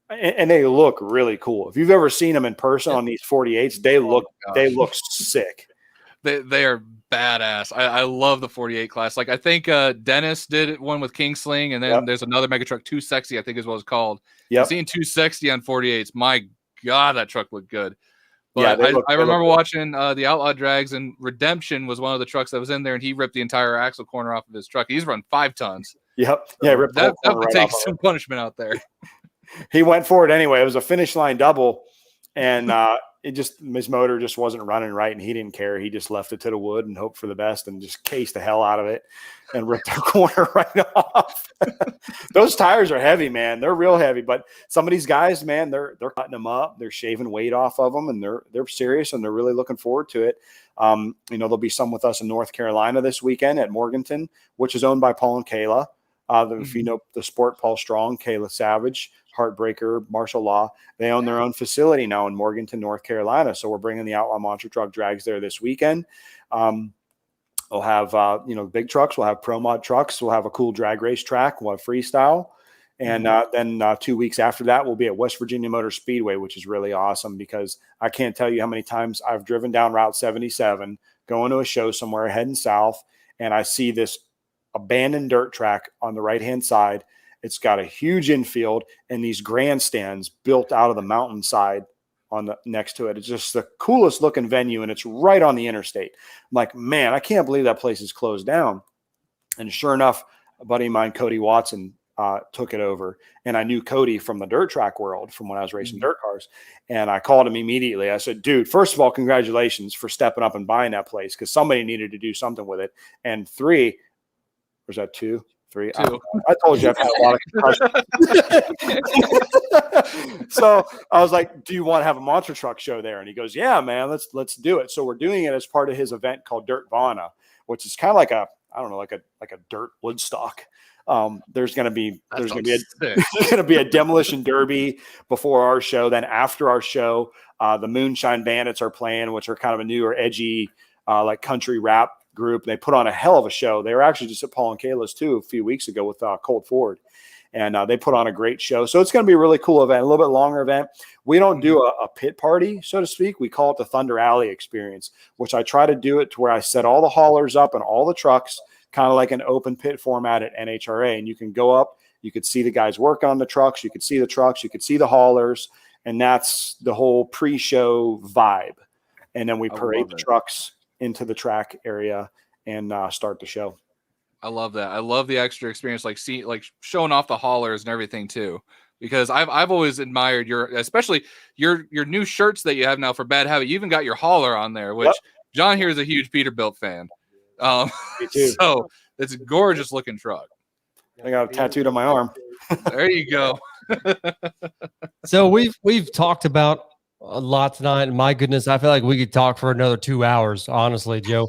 and they look really cool. If you've ever seen them in person on these 48s, they look sick. They are badass. I love the 48 class. Like, I think Dennis did one with King Sling, and then there's another mega truck, Too Sexy, I think is what it's called. Seeing Too Sexy on 48s, my God, that truck looked good. But I remember watching the Outlaw Drags, and Redemption was one of the trucks that was in there, and he ripped the entire axle corner off of his truck. He's run 5 tons. Yep. So that would take some punishment out there. He went for it anyway. It was a finish line double, and his motor just wasn't running right, and he didn't care. He just left it to the wood and hoped for the best, and just cased the hell out of it and ripped the corner right off. Those tires are heavy, man. They're real heavy, but some of these guys, man, they're cutting them up. They're shaving weight off of them, and they're serious, and they're really looking forward to it. There'll be some with us in North Carolina this weekend at Morganton, which is owned by Paul and Kayla. If you know the sport, Paul Strong, Kayla Savage, Heartbreaker, Martial Law, they own their own facility now in Morganton, North Carolina. So we're bringing the Outlaw Monster Truck Drags there this weekend. We'll have, big trucks. We'll have pro mod trucks. We'll have a cool drag race track. We'll have freestyle. And then 2 weeks after that, we'll be at West Virginia Motor Speedway, which is really awesome because I can't tell you how many times I've driven down Route 77, going to a show somewhere heading south, and I see this abandoned dirt track on the right-hand side. It's got a huge infield and these grandstands built out of the mountainside on the next to it. It's just the coolest looking venue, and it's right on the interstate. I'm like, man, I can't believe that place is closed down. And sure enough, a buddy of mine, Cody Watson, took it over. And I knew Cody from the dirt track world from when I was racing dirt cars. And I called him immediately. I said, dude, first of all, congratulations for stepping up and buying that place, because somebody needed to do something with it. And 3, was that 2? 3. I told you I've had a lot of concussions. So I was like, do you want to have a monster truck show there? And he goes, yeah, man, let's do it. So we're doing it as part of his event called Dirt Vana, which is kind of like a dirt Woodstock. There's going to be a demolition derby before our show. Then after our show, the Moonshine Bandits are playing, which are kind of a newer, edgy, like country rap group. They put on a hell of a show. They were actually just at Paul and Kayla's too a few weeks ago with Colt Ford, and they put on a great show. So it's going to be a really cool event, a little bit longer event. We don't do a pit party, so to speak. We call it the Thunder Alley experience, which I try to do it to where I set all the haulers up and all the trucks kind of like an open pit format at NHRA. And you can go up, you could see the guys working on the trucks, you could see the trucks, you could see the haulers, and that's the whole pre-show vibe. And then we parade the trucks into the track area and start the show. I love that. I love the extra experience, like showing off the haulers and everything too. Because I've always admired especially your new shirts that you have now for Bad Habit. You even got your hauler on there, which John here is a huge Peterbilt fan. Me too. So it's a gorgeous looking truck. I got it tattooed on my arm. There you go. So we've talked about a lot tonight, and my goodness, I feel like we could talk for another 2 hours, honestly, Joe.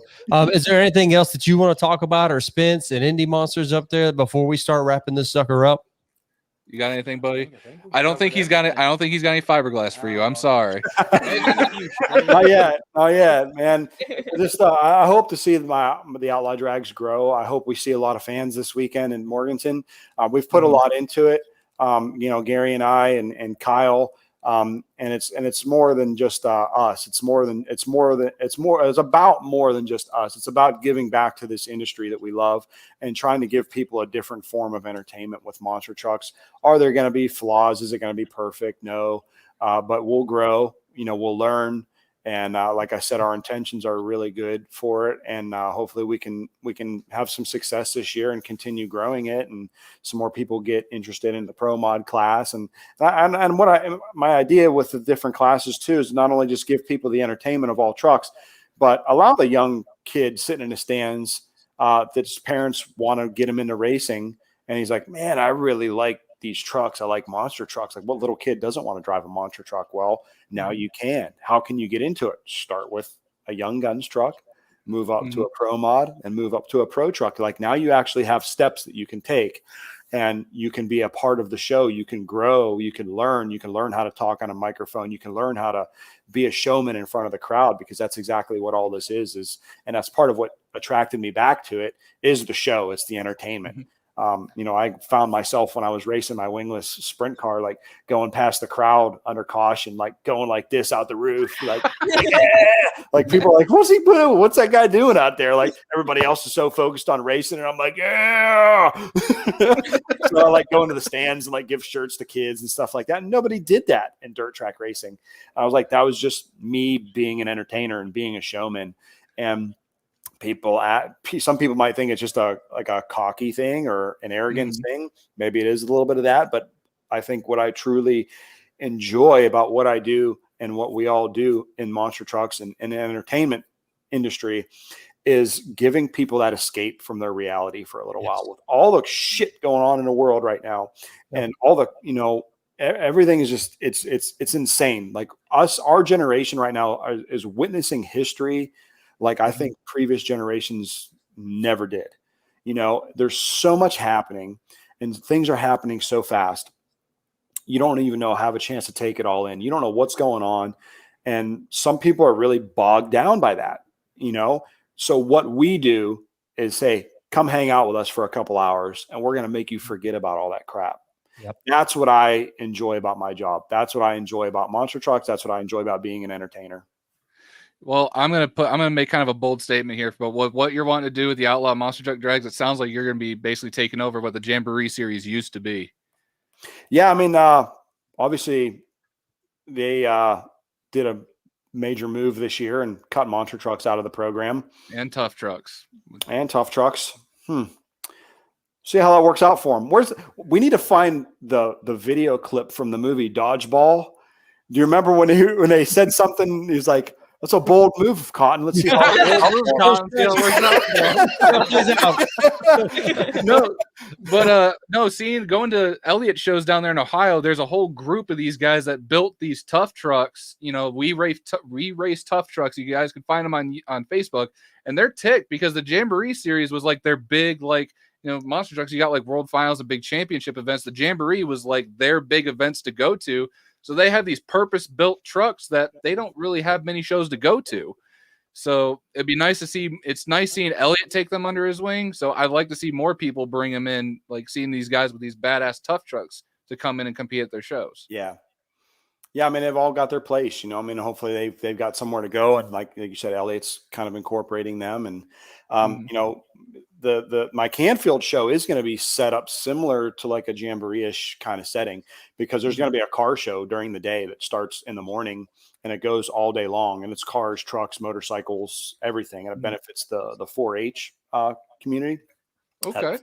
Is there anything else that you want to talk about, or Spence and Indie Monsters up there before we start wrapping this sucker up? You got anything, buddy? I don't think he's got it. I don't think he's got any fiberglass for you. I'm sorry. Not yet, man. Just I hope to see the Outlaw Drags grow. I hope we see a lot of fans this weekend in Morganton. We've put a lot into it. Gary and I and Kyle. And it's more than just us. It's about more than just us. It's about giving back to this industry that we love and trying to give people a different form of entertainment with monster trucks. Are there going to be flaws? Is it going to be perfect? No, but we'll grow. We'll learn. And like I said, our intentions are really good for it. And hopefully we can have some success this year and continue growing it, and some more people get interested in the pro mod class. And my idea with the different classes too is not only just give people the entertainment of all trucks, but allow the young kid sitting in the stands that his parents want to get him into racing. And he's like, man, I really like these trucks. I like monster trucks. Like, what little kid doesn't want to drive a monster truck? Well, now you can. How can you get into it? Start with a young guns truck, move up to a pro mod, and move up to a pro truck. Like, now you actually have steps that you can take, and you can be a part of the show. You can grow, you can learn how to talk on a microphone. You can learn how to be a showman in front of the crowd, because that's exactly what all this is. And that's part of what attracted me back to it, is the show. It's the entertainment. I found myself when I was racing my wingless sprint car, like going past the crowd under caution, like going like this out the roof, like, yeah! Like people are like, what's that guy doing out there? Like everybody else is so focused on racing, and I'm like, yeah. So I like going to the stands and like give shirts to kids and stuff like that. And nobody did that in dirt track racing. I was like, that was just me being an entertainer and being a showman. And some people might think it's just a cocky thing or an arrogance thing. Maybe it is a little bit of that, but I think what I truly enjoy about what I do and what we all do in monster trucks and in the entertainment industry is giving people that escape from their reality for a little while, with all the shit going on in the world right now. And all the, everything is just, it's insane. Like our generation right now is witnessing history like I think previous generations never did. There's so much happening, and things are happening so fast. You don't even have a chance to take it all in. You don't know what's going on. And some people are really bogged down by that, So what we do is say, come hang out with us for a couple hours, and we're going to make you forget about all that crap. Yep. That's what I enjoy about my job. That's what I enjoy about monster trucks. That's what I enjoy about being an entertainer. Well, I'm gonna make kind of a bold statement here, but what you're wanting to do with the Outlaw Monster Truck Drags, it sounds like you're gonna be basically taking over what the Jamboree series used to be. Yeah, I mean, obviously they did a major move this year and cut monster trucks out of the program. And tough trucks. See how that works out for them. We need to find the video clip from the movie Dodgeball. Do you remember when they said something? He's like, "That's a bold move, Cotton. Let's see how going to Elliott shows down there in Ohio, there's a whole group of these guys that built these tough trucks. We race tough trucks. You guys can find them on Facebook, and they're ticked because the Jamboree series was like their big, monster trucks. You got like world finals and big championship events. The Jamboree was like their big events to go to. So they have these purpose-built trucks that they don't really have many shows to go to. So it'd be nice to see. It's nice seeing Elliott take them under his wing. So I'd like to see more people bring them in, like seeing these guys with these badass tough trucks to come in and compete at their shows. Yeah. I mean, they've all got their place, hopefully they've got somewhere to go. And like you said, Elliott's kind of incorporating them. And, my Canfield show is going to be set up similar to like a jamboree-ish kind of setting, because there's going to be a car show during the day that starts in the morning and it goes all day long, and it's cars, trucks, motorcycles, everything, and it benefits the 4-H community. Okay.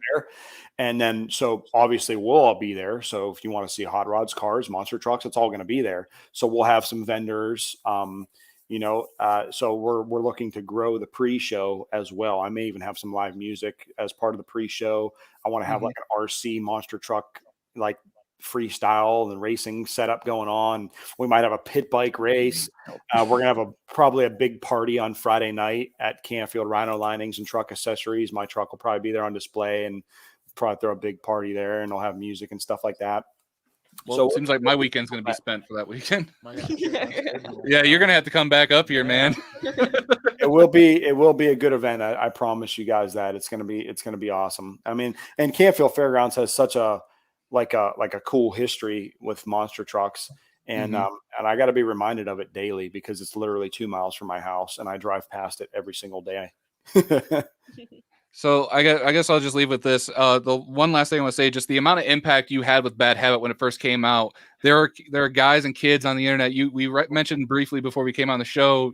And then, so obviously we'll all be there. So if you want to see hot rods, cars, monster trucks, it's all going to be there. So we'll have some vendors, so we're looking to grow the pre-show as well. I may even have some live music as part of the pre-show. I want to have like an RC monster truck, like freestyle and racing setup going on. We might have a pit bike race. We're gonna have probably a big party on Friday night at Canfield Rhino Linings and Truck Accessories. My truck will probably be there on display, and probably throw a big party there, and they'll have music and stuff like that. Well, so it seems like my weekend's going to be spent for that weekend. Yeah, you're going to have to come back up here, man. It will be a good event. I promise you guys that it's going to be awesome. I mean, and Canfield Fairgrounds has such a cool history with monster trucks. And and I got to be reminded of it daily, because it's literally 2 miles from my house and I drive past it every single day. So I guess I'll just leave with this. The one last thing I want to say, just the amount of impact you had with Bad Habit when it first came out. There are guys and kids on the internet. We mentioned briefly before we came on the show,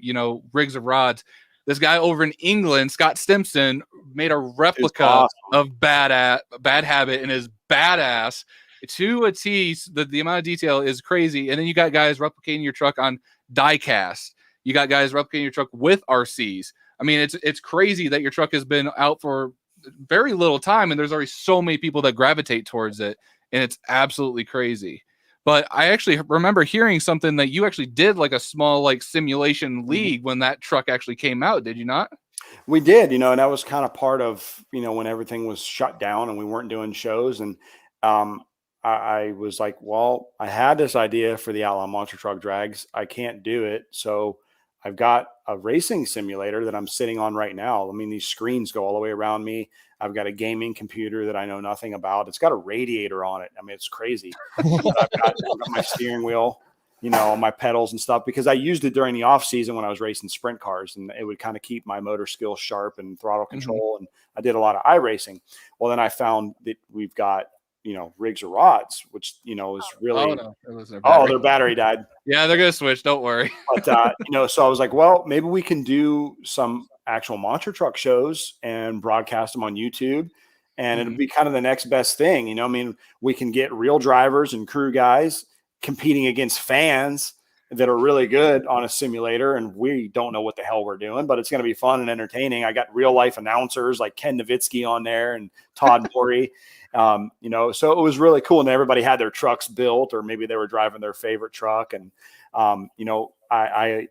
Rigs of Rods. This guy over in England, Scott Stimpson, made a replica of Bad Habit, and is badass to a T. The amount of detail is crazy. And then you got guys replicating your truck on diecast. You got guys replicating your truck with RCs. I mean, it's crazy that your truck has been out for very little time, and there's already so many people that gravitate towards it, and it's absolutely crazy. But I actually remember hearing something that you actually did, like a small simulation league when that truck actually came out. Did you not? We did, and that was kind of part of, when everything was shut down and we weren't doing shows. And I was like, well, I had this idea for the Outlaw Monster Truck Drags. I can't do it. So I've got a racing simulator that I'm sitting on right now. I mean, these screens go all the way around me. I've got a gaming computer that I know nothing about. It's got a radiator on it. I mean, it's crazy. I've got my steering wheel, my pedals and stuff, because I used it during the off season when I was racing sprint cars, and it would kind of keep my motor skills sharp and throttle control. And I did a lot of iRacing. Well, then I found that we've got, Rigs or Rods, which, is really, their battery died. Yeah, they're going to switch. Don't worry. But, so I was like, well, maybe we can do some actual monster truck shows and broadcast them on YouTube. And it'll be kind of the next best thing. I mean, we can get real drivers and crew guys competing against fans that are really good on a simulator. And we don't know what the hell we're doing, but it's going to be fun and entertaining. I got real life announcers like Ken Nowitzki on there and Todd Morey. So it was really cool, and everybody had their trucks built, or maybe they were driving their favorite truck. And, I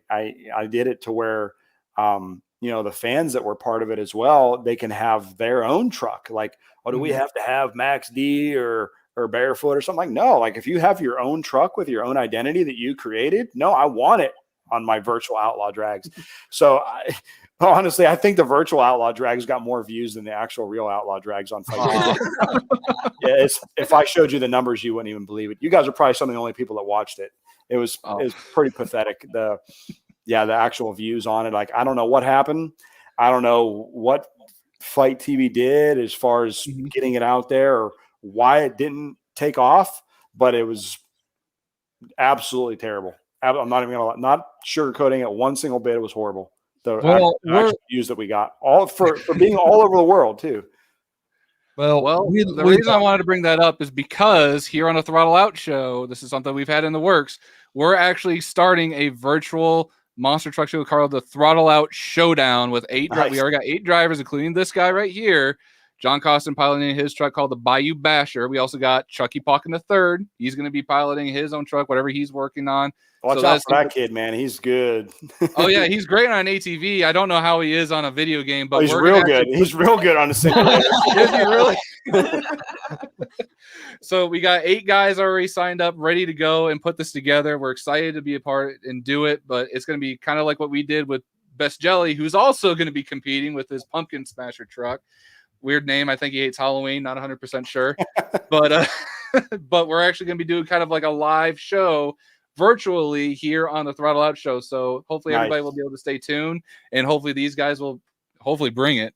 did it to where, the fans that were part of it as well, they can have their own truck. Like, do we have to have Max D or Barefoot or something? Like, no, like if you have your own truck with your own identity that you created, no, I want it on my virtual Outlaw Drags. So honestly, I think the virtual Outlaw Drags got more views than the actual real Outlaw Drags on Facebook. Yeah, if I showed you the numbers, you wouldn't even believe it. You guys are probably some of the only people that watched it. It was pretty pathetic. The actual views on it. Like, I don't know what happened. I don't know what Fight TV did as far as getting it out there, or why it didn't take off, but it was absolutely terrible. I'm not even not sugarcoating it one single bit. It was horrible. The views that we got, all for being all over the world too. Well, the reason I wanted to bring that up is because here on the Throttle Out show, this is something we've had in the works. We're actually starting a virtual monster truck show called the Throttle Out Showdown with 8. Nice. We already got 8 drivers, including this guy right here, John Costin, piloting his truck called the Bayou Basher. We also got Chucky Pauken III. He's going to be piloting his own truck, whatever he's working on. Watch out for that kid, man. He's good. Oh, yeah. He's great on an ATV. I don't know how he is on a video game, but he's real good. He's real good on a simulator. Is he really? So we got 8 guys already signed up, ready to go and put this together. We're excited to be a part and do it, but it's going to be kind of like what we did with Best Jelly, who's also going to be competing with his Pumpkin Smasher truck. Weird name. I think he hates Halloween. Not 100% sure. But we're actually going to be doing kind of like a live show virtually here on the Throttle Out show. So hopefully everybody will be able to stay tuned, and hopefully these guys will hopefully bring it.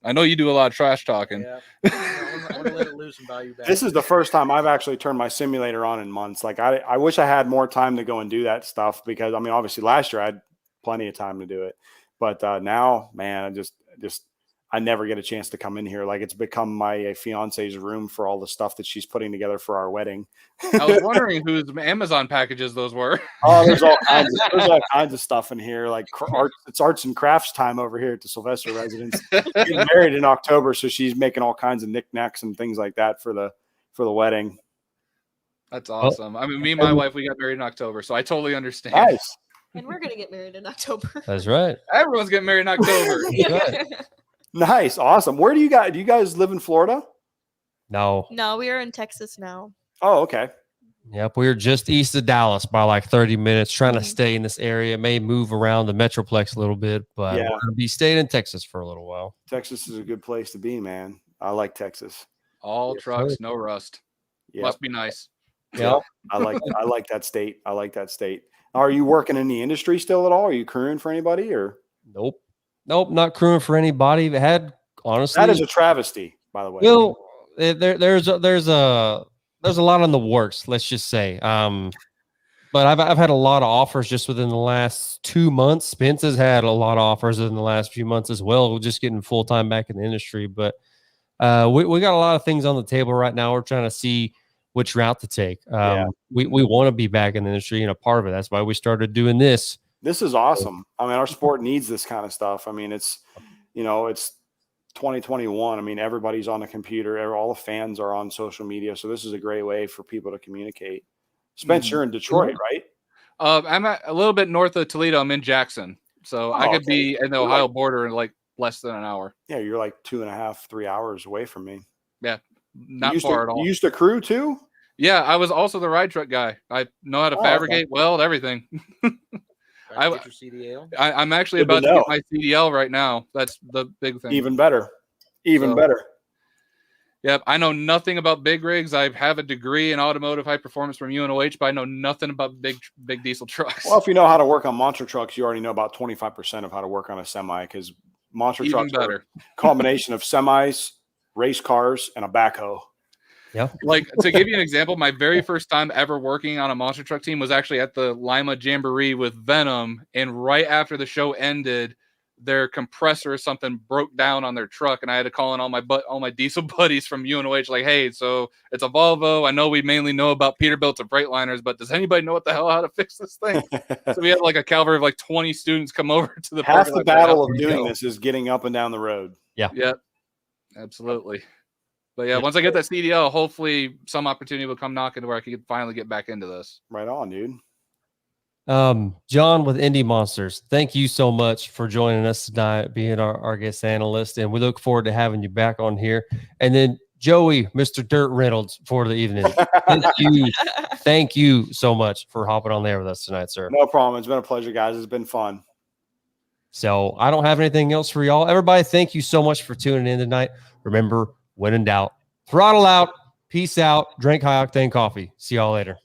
I know you do a lot of trash talking. Yeah. I want to let it loose and buy you back. This is the first time I've actually turned my simulator on in months. Like I wish I had more time to go and do that stuff because I mean, obviously last year I had plenty of time to do it, but now, man, I just I never get a chance to come in here. Like it's become my fiance's room for all the stuff that she's putting together for our wedding. I was wondering whose Amazon packages those were. Oh, there's all kinds of stuff in here. Like it's arts and crafts time over here at the Sylvester residence. Getting married in October, so she's making all kinds of knickknacks and things like that for the wedding. That's awesome. I mean, me and my wife, we got married in October, so I totally understand. Nice. And we're gonna get married in October. That's right. Everyone's getting married in October. Nice. Awesome. Where do you guys live in Florida? No. No, we are in Texas now. Oh, okay. Yep, we're just east of Dallas by like 30 minutes, trying to stay in this area. May move around the Metroplex a little bit, but Yeah. we're going to be staying in Texas for a little while. Texas is a good place to be, man. I like Texas. All trucks, no rust. Yeah. Must be nice. Yep. I like that state. I like that state. Are you working in the industry still at all? Are you crewing for anybody or? Nope, not crewing for anybody. Had honestly, That is a travesty, by the way. well, there's a lot in the works. Let's just say, but I've had a lot of offers just within the last 2 months. Spence has had a lot of offers in the last few months as well. Just getting full time back in the industry, but we got a lot of things on the table right now. We're trying to see which route to take. We want to be back in the industry and a part of it. That's why we started doing this. This is awesome. I mean, our sport needs this kind of stuff. I mean, it's 2021. I mean, everybody's on the computer. All the fans are on social media. So this is a great way for people to communicate. Spence, you're in Detroit, right? I'm a little bit north of Toledo. I'm in Jackson. So I could be in the Ohio border in like less than an hour. Yeah, you're like 2.5, 3 hours away from me. Yeah, not far at all. You used to crew too? Yeah, I was also the ride truck guy. I know how to fabricate, weld, everything. Get your CDL. I'm actually about to get my CDL right now. That's the big thing. Even better. Better. Yep. I know nothing about big rigs. I have a degree in automotive high performance from UNOH, but I know nothing about big diesel trucks. Well, if you know how to work on monster trucks, you already know about 25% of how to work on a semi because monster trucks are a combination of semis, race cars, and a backhoe. Yeah. Like to give you an example, my very first time ever working on a monster truck team was actually at the Lima Jamboree with Venom. And right after the show ended, their compressor or something broke down on their truck. And I had to call in all my diesel buddies from UNOH like, hey, so it's a Volvo. I know we mainly know about Peterbilts and Freightliners, but does anybody know what the hell how to fix this thing? So we had like a cavalry of like 20 students come over to the half the battle of doing this is getting up and down the road. Yeah. Yep. Absolutely. But yeah, once I get that CDL, hopefully some opportunity will come knocking to where I can finally get back into this. Right on, dude. John with Indie Monsters, thank you so much for joining us tonight, being our guest analyst, and we look forward to having you back on here. And then Joey, Mr. Dirt Reynolds, for the evening. Thank you so much for hopping on there with us tonight, sir. No problem. It's been a pleasure, guys. It's been fun. So I don't have anything else for y'all. Everybody, thank you so much for tuning in tonight. Remember, when in doubt, throttle out, peace out, drink high octane coffee. See y'all later.